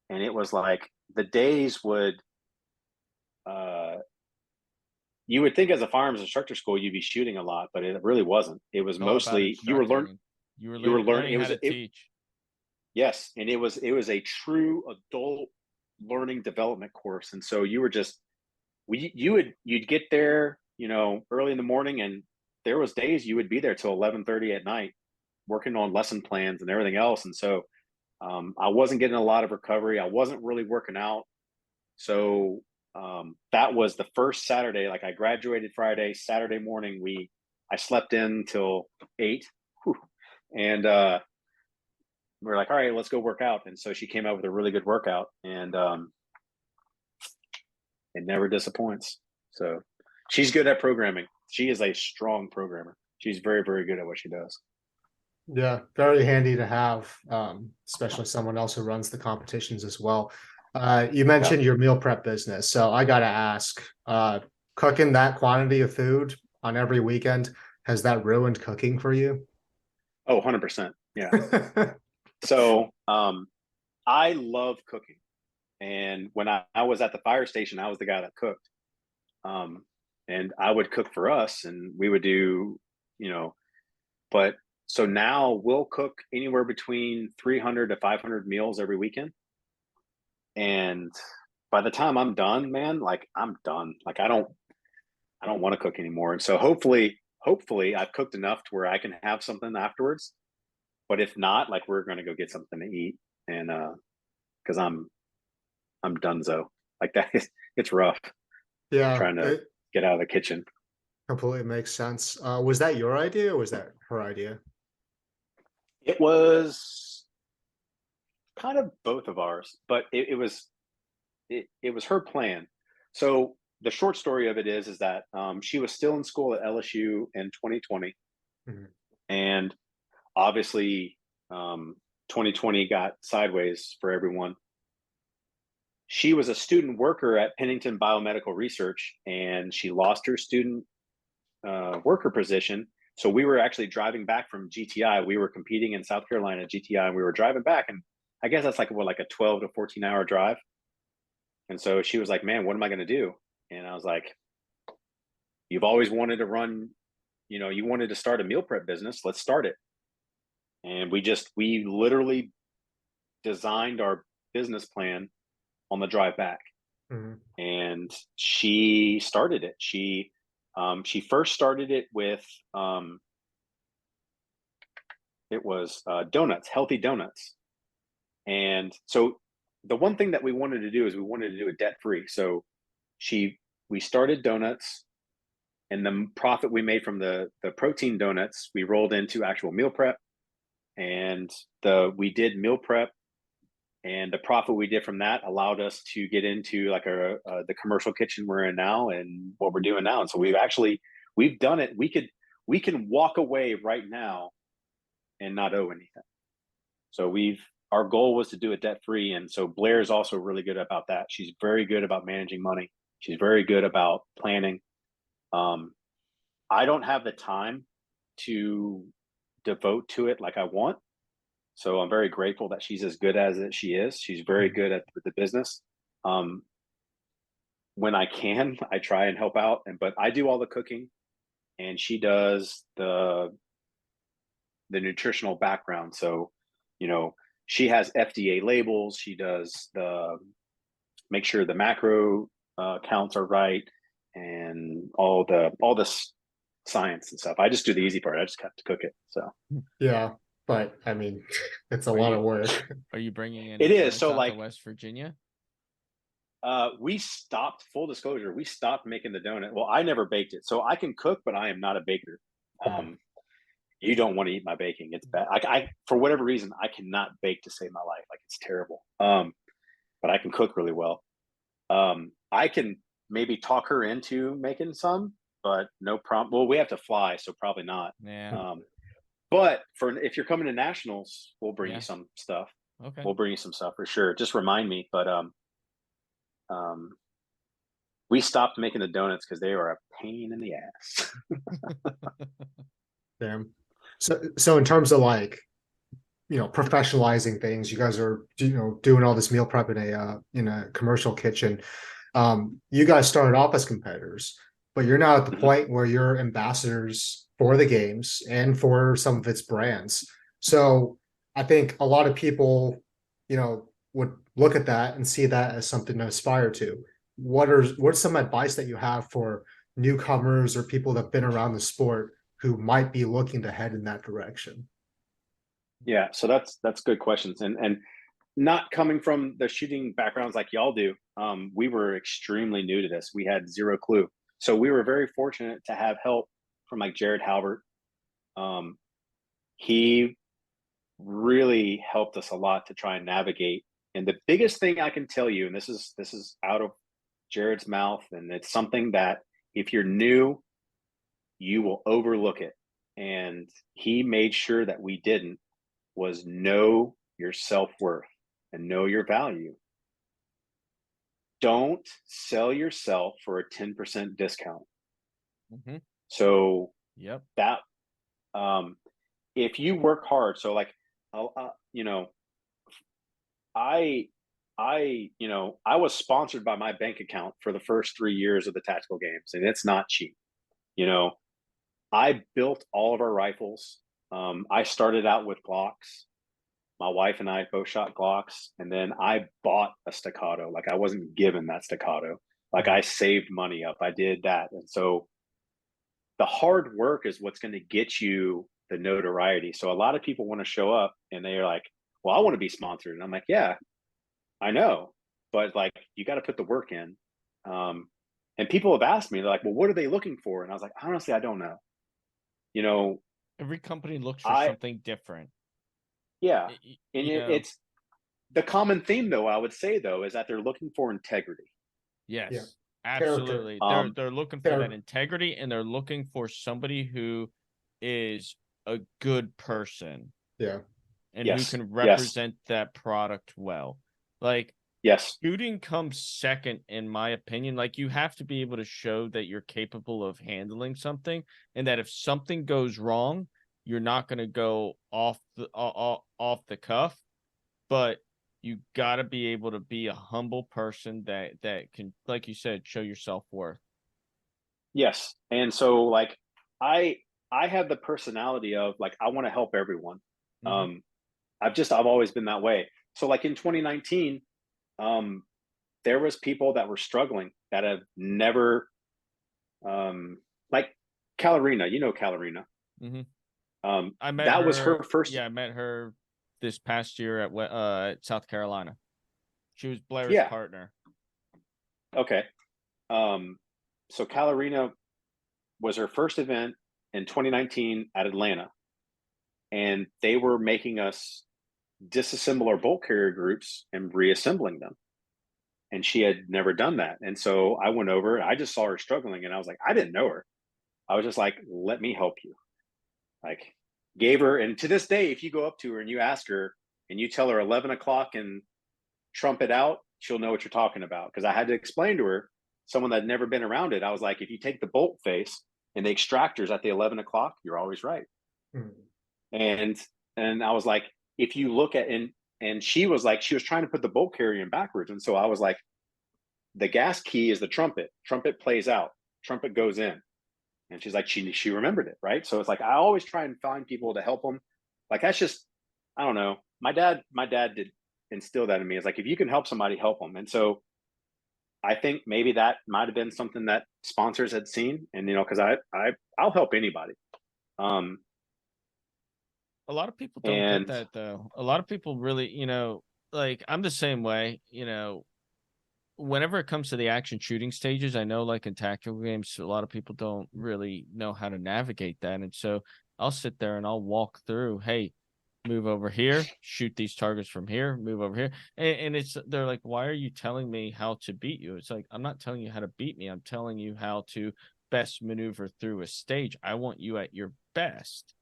And it was like the days would, you would think as a firearms instructor school, you'd be shooting a lot, but it really wasn't. It was mostly, you were learning how to teach. Yes. And it was a true adult learning development course. And so you were you'd get there, early in the morning, and there was days you would be there till 11:30 at night working on lesson plans and everything else. And so I wasn't getting a lot of recovery. I wasn't really working out. So that was the first Saturday. Like I graduated Friday, Saturday morning, I slept in till 8. And we were like, all right, let's go work out. And so she came out with a really good workout, and it never disappoints. So she's good at programming. She is a strong programmer. She's very, very good at what she does. Yeah, very handy to have, especially someone else who runs the competitions as well. You mentioned your meal prep business. So I got to ask, cooking that quantity of food on every weekend, has that ruined cooking for you? Oh, 100%. Yeah. So I love cooking. And when I was at the fire station, I was the guy that cooked. And I would cook for us and we would do, but so now we'll cook anywhere between 300 to 500 meals every weekend. And by the time I'm done, man, like I'm done. Like I don't want to cook anymore. And so hopefully I've cooked enough to where I can have something afterwards. But if not, like we're going to go get something to eat. And cause I'm donezo. Like that it's rough. Yeah. Trying to get out of the kitchen. Completely makes sense. Was that your idea or was that her idea? It was kind of both of ours, but it was her plan. So the short story of it is that she was still in school at LSU in 2020, and obviously 2020 got sideways for everyone. She was a student worker at Pennington Biomedical Research, and she lost her student worker position. So we were actually driving back from GTI. We were competing in South Carolina at GTI, and we were driving back, and I guess that's like a 12 to 14 hour drive. And so she was like, man, what am I going to do? And I was like, you've always wanted to run, you wanted to start a meal prep business. Let's start it. And we literally designed our business plan on the drive back. And she started it. She first started it with, it was donuts, healthy donuts. And so the one thing that we wanted to do is we wanted to do it debt-free. So we started donuts, and the profit we made from the protein donuts, we rolled into actual meal prep, and we did meal prep, and the profit we did from that allowed us to get into like the commercial kitchen we're in now and what we're doing now. And so we've done it. We can walk away right now and not owe anything. So our goal was to do it debt free. And so Blair is also really good about that. She's very good about managing money. She's very good about planning. I don't have the time to devote to it like I want. So I'm very grateful that she's as good as she is. She's very good at the business. When I can, I try and help out, but I do all the cooking, and she does the nutritional background. So, she has FDA labels. She does make sure the macro counts are right, and all the science and stuff. I just do the easy part. I just have to cook it. So yeah, but I mean, it's a lot of work. Are you bringing in? It is. So like West Virginia. We stopped. Full disclosure, we stopped making the donut. Well, I never baked it, so I can cook, but I am not a baker. You don't want to eat my baking. It's bad. I for whatever reason, I cannot bake to save my life. Like, it's terrible. But I can cook really well. I can maybe talk her into making some, but no problem. Well, we have to fly, so probably not. Yeah. But if you're coming to nationals, we'll bring you some stuff. Okay. We'll bring you some stuff for sure. Just remind me. But we stopped making the donuts because they are a pain in the ass. Damn. So in terms of professionalizing things, you guys are doing all this meal prep in a commercial kitchen. You guys started off as competitors, but you're now at the point where you're ambassadors for the games and for some of its brands. So I think a lot of people, would look at that and see that as something to aspire to. What's some advice that you have for newcomers or people that have been around the sport who might be looking to head in that direction? Yeah, so that's good questions. And not coming from the shooting backgrounds like y'all do, we were extremely new to this. We had zero clue. So we were very fortunate to have help from like Jared Halbert. He really helped us a lot to try and navigate. And the biggest thing I can tell you, and this is out of Jared's mouth, and it's something that if you're new, you will overlook it. And he made sure that we didn't, was know your self-worth and know your value. Don't sell yourself for a 10% discount. So that if you work hard, so like I was sponsored by my bank account for the first 3 years of the tactical games, and it's not cheap. I built all of our rifles. I started out with Glocks. My wife and I both shot Glocks, and then I bought a staccato. Like, I wasn't given that staccato. Like, I saved money up. I did that. And so the hard work is what's going to get you the notoriety. So a lot of people want to show up and they're like, well, I want to be sponsored. And I'm like, yeah, I know, but like, you got to put the work in. And people have asked me, they're like, well, what are they looking for? And I was like, honestly, I don't know. Every company looks for something different. Yeah. And it's the common theme, though, I would say, though, is that they're looking for integrity. Yes. Absolutely. Um, They're looking for that Character. integrity, and they're looking for somebody who is a good person Yeah. and who yes, can yes, represent that product well. Like, yes, shooting comes second, in my opinion. Like, you have to be able to show that you're capable of handling something, and that if something goes wrong, you're not going to go off the cuff, but you got to be able to be a humble person that can, like you said, show your self-worth. yes. And so like I I have the personality of like I want to help everyone. Mhm. I've always been that way. So like in 2019, um, there was people that were struggling that have never like Calorina, you know Calorina. Mhm. I met That was her her. first. Yeah, I met her this past year at South Carolina. She was Blayrs' Yeah. partner. Okay. Um, so Calorina was her first event in 2019 at Atlanta, and they were making us disassemble our bolt carrier groups and reassembling them. And she had never done that. And so I went over, I just saw her struggling, and I was like, I didn't know her. I was just like, let me help you. Like, gave her, and to this day, if you go up to her and you ask her and you tell her 11 o'clock and trumpet out, she'll know what you're talking about. Because I had to explain to her, someone that had never been around it, I was like, if you take the bolt face and the extractors at the 11 o'clock, you're always right. Mhm. And I was like, if you look at, and she was like, she was trying to put the bolt carrier in backwards. And so I was like, the gas key is the trumpet. Trumpet plays out. Trumpet goes in. And she's like, she remembered it, right? So it's like I always try and find people to help them. Like that's just, I don't know. My dad did instill that in me. It's like if you can help somebody, help them. And so I think maybe that might have been something that sponsors had seen, and because I'll help anybody. Um, A lot of people don't get and that though. A lot of people really, like I'm the same way, whenever it comes to the action shooting stages, I know like in tactical games, a lot of people don't really know how to navigate that. And so I'll sit there and I'll walk through, hey, move over here, shoot these targets from here, move over here. And they're like, why are you telling me how to beat you? It's like, I'm not telling you how to beat me. I'm telling you how to best maneuver through a stage. I want you at your best.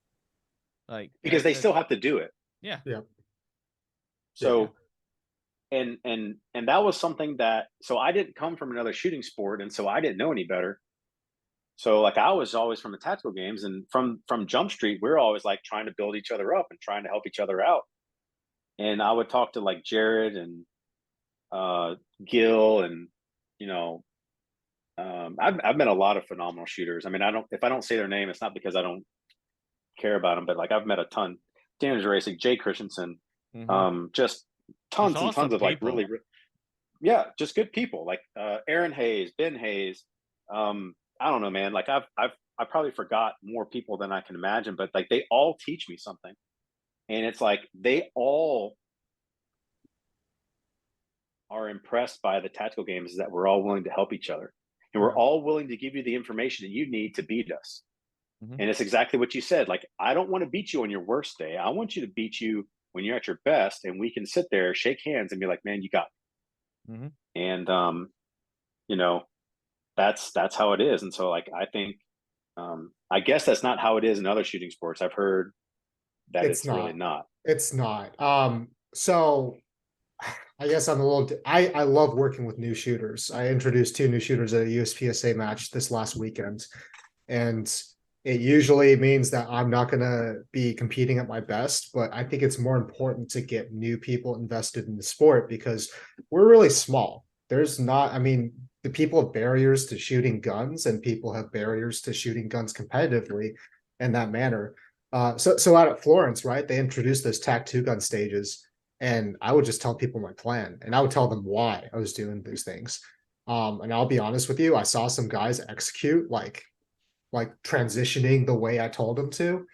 Like because they that's still have to do it. yeah. Yeah. Yeah. So and that was something that, so I didn't come from another shooting sport, and so I didn't know any better. So like I was always from the tactical games, and from Jump Street, we are always like trying to build each other up and trying to help each other out. And I would talk to like Jared and Gil, and you know, I've met a lot of phenomenal shooters. I mean, I don't, if I don't say their name, it's not because I don't care about them, but like I've met a ton. Daniel Racing, Jay Christensen, Mm-hmm. just Just tons and tons awesome of like people. yeah, just good people like Aaron Hayes, Ben Hayes. I don't know, man. Like I probably forgot more people than I can imagine, but like they all teach me something, and it's like they all are impressed by the tactical games, is that we're all willing to help each other, and we're Yeah. all willing to give you the information that you need to beat us. Mm-hmm. And it's exactly what you said. Like, I don't want to beat you on your worst day. I want you to beat you when you're at your best, and we can sit there, shake hands, and be like, man, you got me. Mm-hmm. And you know, that's how it is. And so like I think I guess that's not how it is in other shooting sports. I've heard that It's it's really not. not. It's not. So I guess I'm a little. I love working with new shooters. I introduced 2 new shooters at a USPSA match this last weekend, and it usually means that I'm not going to be competing at my best. But I think it's more important to get new people invested in the sport because we're really small. There's not. I mean, the people have barriers to shooting guns, and people have barriers to shooting guns competitively in that manner. So out at Florence, right? They introduced those TAC 2 gun stages, and I would just tell people my plan, and I would tell them why I was doing these things. And I'll be honest with you, I saw some guys execute like transitioning the way I told them to,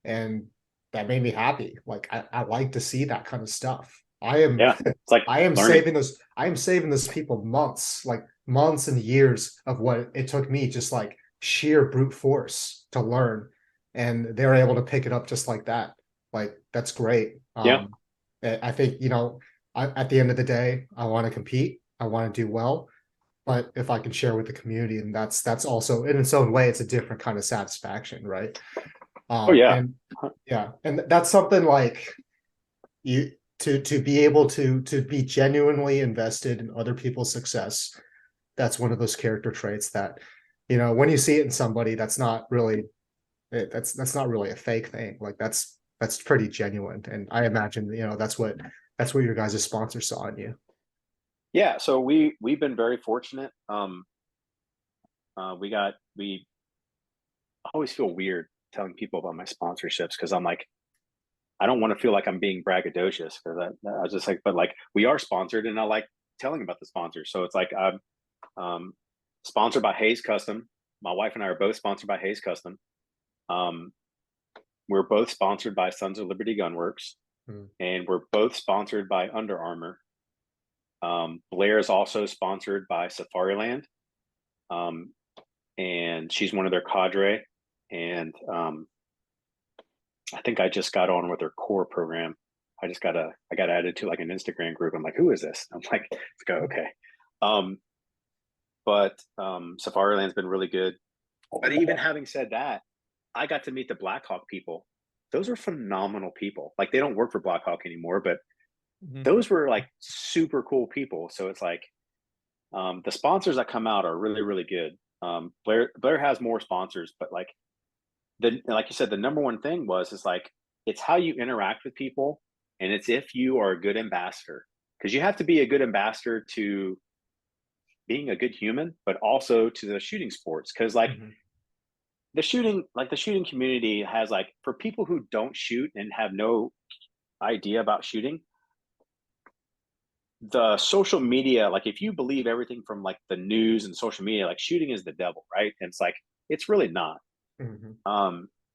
and that made me happy. Like I like to see that kind of stuff. I am Yeah, it's like I am learning. saving those people months, like months and years of what it took me, just like sheer brute force to learn, and they're able to pick it up just like that. Like that's great. Yeah, I think at the end of the day, I want to compete. I want to do well. but if I can share with the community, and that's also in its own way, it's a different kind of satisfaction, right? Oh yeah. And that's something like you to be able to be genuinely invested in other people's success. That's one of those character traits that, when you see it in somebody, that's not really a fake thing. Like that's pretty genuine. And I imagine, that's what your guys' sponsor saw in you. Yeah. So we've been very fortunate. We always feel weird telling people about my sponsorships because I'm like, I don't want to feel like I'm being braggadocious because I was just like, but like we are sponsored and I like telling about the sponsors. So it's like I'm sponsored by Hayes Custom. My wife and I are both sponsored by Hayes Custom. We're both sponsored by Sons of Liberty Gunworks, and we're both sponsored by Under Armour. Blayrs also sponsored by Safariland, and she's one of their cadre. And I think I just got on with their core program. I got added to like an Instagram group. I'm like, who is this? I'm like, let's go. Okay. But Safariland's been really good. But even having said that, I got to meet the Blackhawk people. Those are phenomenal people. Like they don't work for Blackhawk anymore, but those were like super cool people. So it's like the sponsors that come out are really, really good. Blair has more sponsors, but like you said, the number one thing is like it's how you interact with people, and it's if you are a good ambassador, because you have to be a good ambassador to being a good human, but also to the shooting sports. Because like the shooting community has like, for people who don't shoot and have no idea about shooting, the social media, like if you believe everything from like the news and social media, like shooting is the devil, right? And it's like it's really not.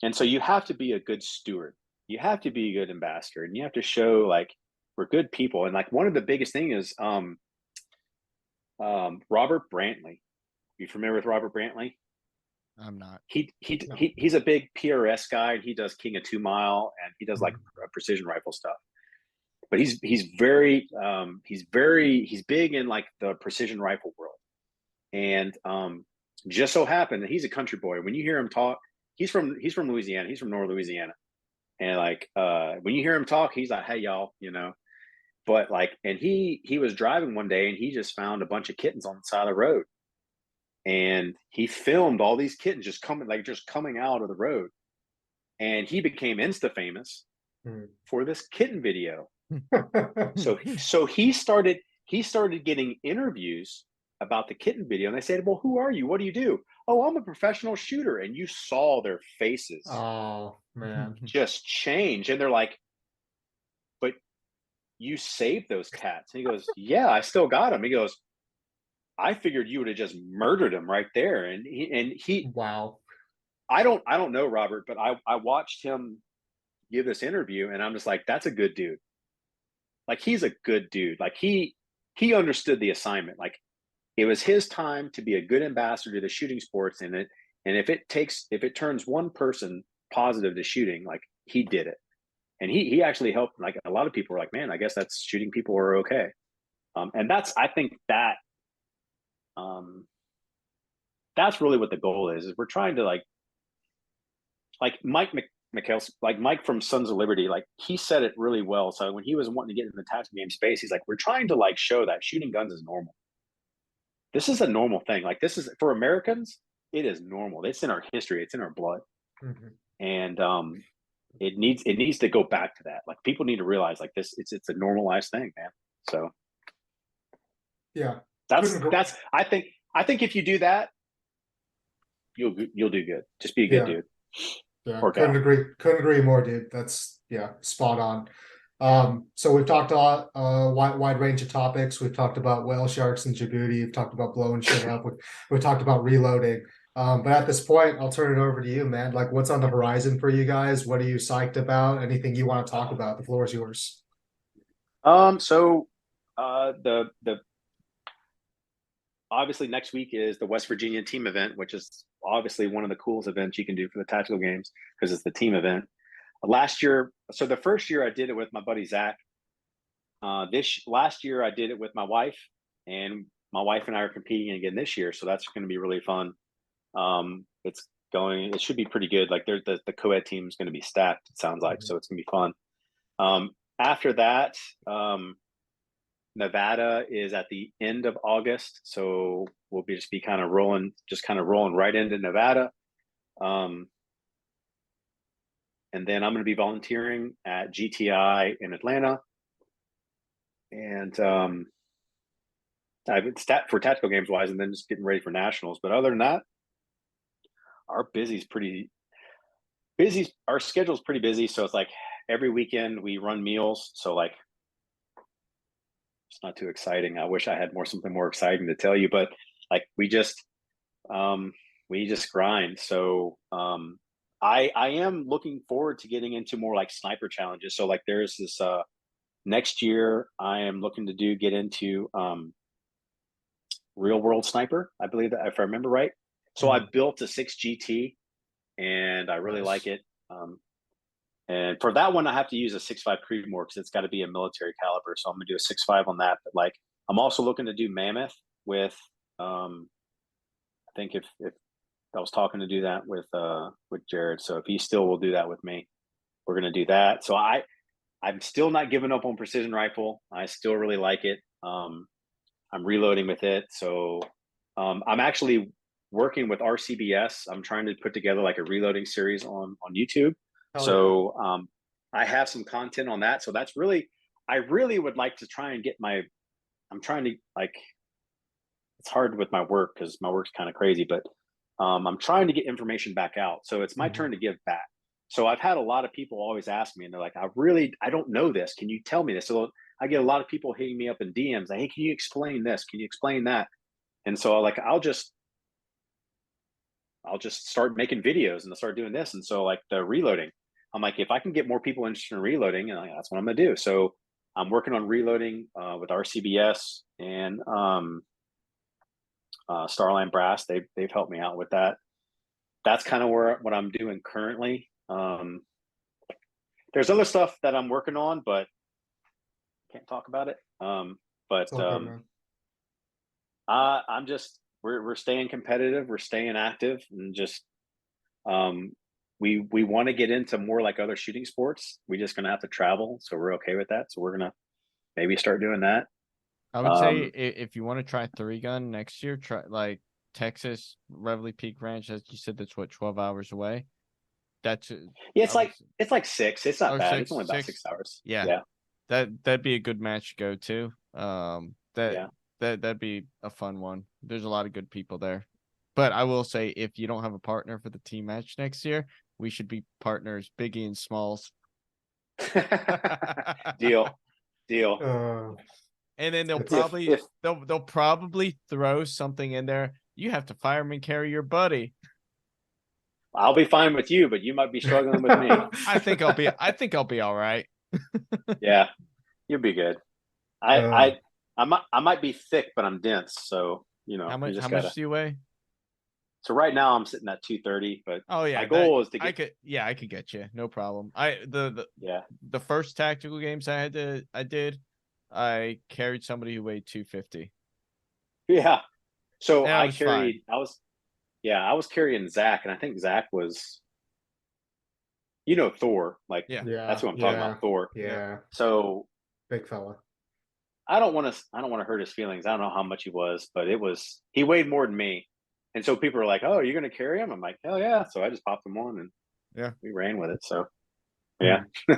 And so you have to be a good steward. You have to be a good ambassador, and you have to show like we're good people. And like one of the biggest thing is Robert Brantley. You familiar with Robert Brantley? I'm not. He's a big PRS guy, and he does King of 2 Mile, and he does like precision rifle stuff. But he's big in like the precision rifle world. And just so happened that he's a country boy. When you hear him talk, he's from Louisiana. He's from North Louisiana. And like when you hear him talk, he's like, hey y'all, but like, and he was driving one day and he just found a bunch of kittens on the side of the road. And he filmed all these kittens just coming out of the road. And he became Insta famous for this kitten video. So he started getting interviews about the kitten video, and they said, well, who are you? What do you do? Oh, I'm a professional shooter. And you saw their faces. Oh man. Just change. And they're like, but you saved those cats. And he goes, yeah, I still got them. He goes, I figured you would have just murdered him right there. And he wow. I don't know Robert, but I watched him give this interview, and I'm just like, that's a good dude. Like he's a good dude. Like he understood the assignment. Like it was his time to be a good ambassador to the shooting sports in it. And if it turns one person positive to shooting, like he did it. And he actually helped. Like a lot of people were like, man, I guess that's shooting people are okay. And I think that's really what the goal is we're trying to like Mike McHale, like Mike from Sons of Liberty, like he said it really well. So when he was wanting to get in the tactical game space, he's like, we're trying to like show that shooting guns is normal. This is a normal thing. Like this is for Americans, it is normal. It's in our history. It's in our blood. And it needs to go back to that. Like people need to realize like this, it's a normalized thing, man. So yeah, that's I think if you do that, you'll do good. Just be a good dude. Yeah, couldn't agree more, dude. That's spot on. So we've talked a lot, wide range of topics. We've talked about whale sharks in Djibouti. We've talked about blowing shit up. We've talked about reloading. But at this point, I'll turn it over to you, man. Like, what's on the horizon for you guys? What are you psyched about? Anything you want to talk about? The floor is yours. So the obviously next week is the West Virginia team event, which is obviously one of the coolest events you can do for the tactical games because it's the team event. So the first year I did it with my buddy Zach. Last year I did it with my wife, and my wife and I are competing again this year, so that's going to be really fun. It should be pretty good. Like the co-ed team is going to be stacked, it sounds like, so it's going to be fun. After that, Nevada is at the end of August, so we'll be kind of rolling right into Nevada. And then I'm going to be volunteering at GTI in Atlanta, and I've for tactical games wise, and then just getting ready for nationals. But other than that, our our schedule's pretty busy. So it's like every weekend we run meals. So like, it's not too exciting. I wish I had something more exciting to tell you, but like we just grind. So I am looking forward to getting into more like sniper challenges. So like there's this next year I am looking to get into real world sniper, I believe, that if I remember right. So I built a 6 GT and I really like it. And for that one, I have to use a 6.5 Creedmoor because it's got to be a military caliber. So I'm gonna do a 6.5 on that. But like, I'm also looking to do Mammoth with, I think if I was talking to do that with Jared. So if he still will do that with me, we're gonna do that. So I'm still not giving up on precision rifle. I still really like it. I'm reloading with it. So I'm actually working with RCBS. I'm trying to put together like a reloading series on YouTube. So I have some content on that. So that's really, I really would like to try and get I'm trying to like, it's hard with my work because my work's kind of crazy, but I'm trying to get information back out. So it's my turn to give back. So I've had a lot of people always ask me, and they're like, I don't know this. Can you tell me this? So I get a lot of people hitting me up in DMs. Like, hey, can you explain this? Can you explain that? And so like, I'll just start making videos and I'll start doing this. And so like the reloading, I'm like, if I can get more people interested in reloading, and that's what I'm gonna do. So I'm working on reloading with RCBS and Starline Brass. They've helped me out with that. That's kind of what I'm doing currently. There's other stuff that I'm working on, but can't talk about it. I'm just we're staying competitive, we're staying active, and just we want to get into more like other shooting sports. We're just gonna have to travel, so we're okay with that. So we're gonna maybe start doing that. I would say if you want to try 3-gun next year, try like Texas Reveille Peak Ranch, as you said, that's what 12 hours away. That's it's like 6. It's not bad. It's only about 6 hours. Yeah. That'd be a good match to go to. That'd be a fun one. There's a lot of good people there. But I will say, if you don't have a partner for the team match next year, we should be partners, Biggie and Smalls. Deal. And then they'll probably throw something in there. You have to fireman carry your buddy. I'll be fine with you, but you might be struggling with me. I think I'll be all right. Yeah, you'll be good. I might be thick, but I'm dense. So how much do you weigh? So right now I'm sitting at 230, but my goal is to get. I could get you, no problem. The first tactical games I carried somebody who weighed 250. Yeah. So I was carrying Zach, and I think Zach was, Thor. Like, that's what I'm talking about, Thor. Yeah. So big fella. I don't want to hurt his feelings. I don't know how much he was, but he weighed more than me. And so people are like, "Oh, you're going to carry him?" I'm like, "Hell yeah." So I just popped him on and we ran with it. So yeah. I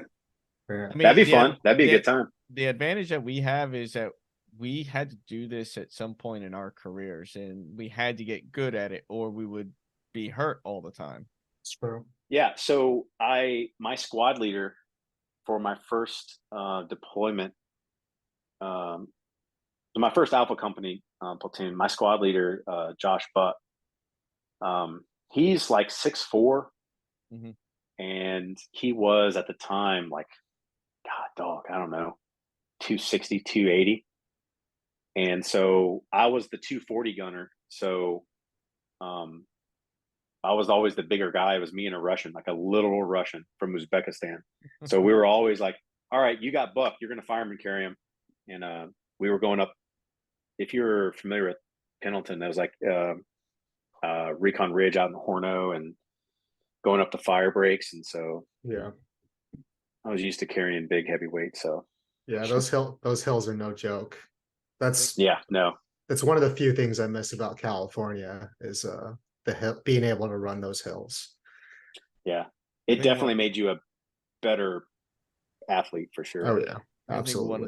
mean, that'd be fun. That'd be a good time. The advantage that we have is that we had to do this at some point in our careers, and we had to get good at it, or we would be hurt all the time. It's true. Yeah. So my squad leader for my first deployment, my first Alpha Company platoon, my squad leader, Josh Butt, he's like 6'4", and he was at the time like, I don't know, 260, 280. And so I was the 240 gunner. So I was always the bigger guy. It was me and a Russian, like a literal Russian from Uzbekistan. So we were always like, all right, you got Buck, you're going to fireman carry him. And we were going up if you're familiar with Pendleton, that was like Recon Ridge out in Horno and going up the fire breaks. And so Yeah. I was used to carrying big heavy weights. So Yeah, those hills are no joke. That's no. That's one of the few things I miss about California is the hill, being able to run those hills. Yeah. It definitely made you a better athlete for sure. Oh yeah. I think Absolutely. one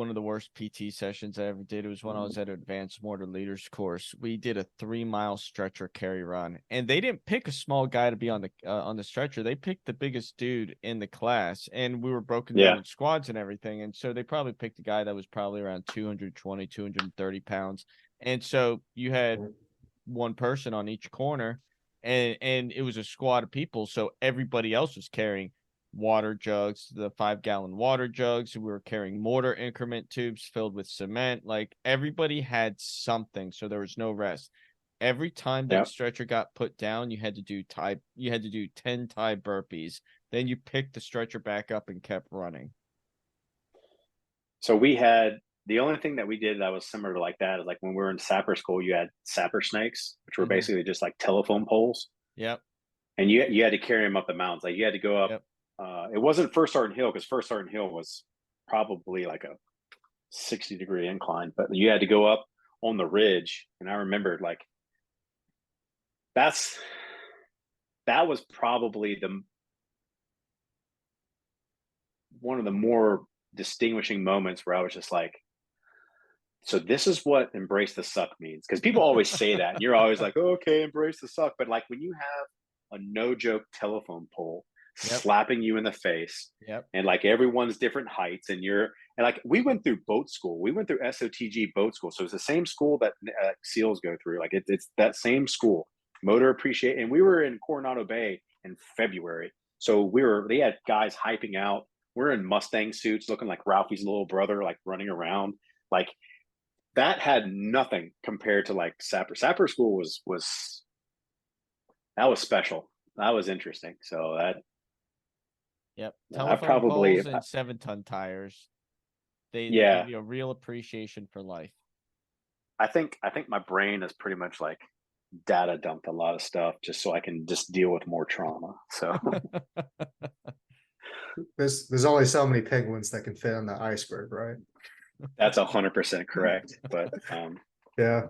of the worst PT sessions I ever did was when I was at Advanced Mortar Leaders course. We did a 3-mile stretcher carry run, and they didn't pick a small guy to be on the stretcher. They picked the biggest dude in the class, and we were broken down in squads and everything. And so they probably picked a guy that was probably around 220, 230 pounds. And so you had one person on each corner, and it was a squad of people. So everybody else was carrying water jugs, the 5-gallon water jugs. We were carrying mortar increment tubes filled with cement. Like everybody had something, so there was no rest. Every time that stretcher got put down, you had to do 10 Thai burpees. Then you picked the stretcher back up and kept running. So we had the only thing that we did that was similar to like that is like when we were in sapper school, you had sapper snakes, which were basically just like telephone poles. Yep. And you had to carry them up the mountains. Like you had to go up. Yep. It wasn't First Sergeant Hill because First Sergeant Hill was probably like a 60-degree incline, but you had to go up on the ridge. And I remembered like that was probably one of the more distinguishing moments where I was just like, so this is what embrace the suck means. Because people always say that, and you're always like, oh, okay, embrace the suck. But like when you have a no joke telephone pole slapping you in the face, and like everyone's different heights, and like we went through boat school. We went through SOTG boat school, so it's the same school that SEALs go through. Like it's that same school, motor appreciate. And we were in Coronado Bay in February, so they had guys hyping out. We're in Mustang suits, looking like Ralphie's little brother, like running around. Like that had nothing compared to like Sapper. Sapper school was that was special. That was interesting. So that. Yep. Telephone poles and 7-ton tires. They give you a real appreciation for life. I think my brain is pretty much like data dumped a lot of stuff just so I can just deal with more trauma. So there's only so many penguins that can fit on the iceberg, right? That's 100% correct. But yeah.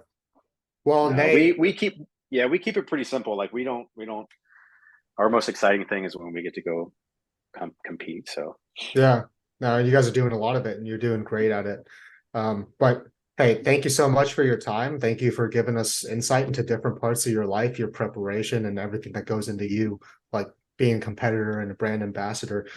Well, no, Nate, we keep it pretty simple. Like we don't. Our most exciting thing is when we get to go compete. So yeah, no, you guys are doing a lot of it, and you're doing great at it. But hey, thank you so much for your time. Thank you for giving us insight into different parts of your life, your preparation, and everything that goes into you, like being a competitor and a brand ambassador.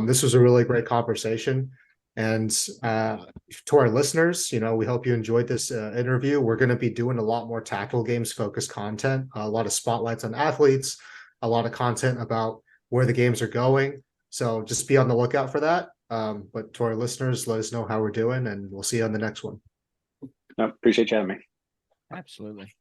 This was a really great conversation. And to our listeners, we hope you enjoyed this interview. We're going to be doing a lot more tactical games focused content, a lot of spotlights on athletes, a lot of content about where the games are going. So just be on the lookout for that. But to our listeners, let us know how we're doing, and we'll see you on the next one. No, appreciate you having me. Absolutely.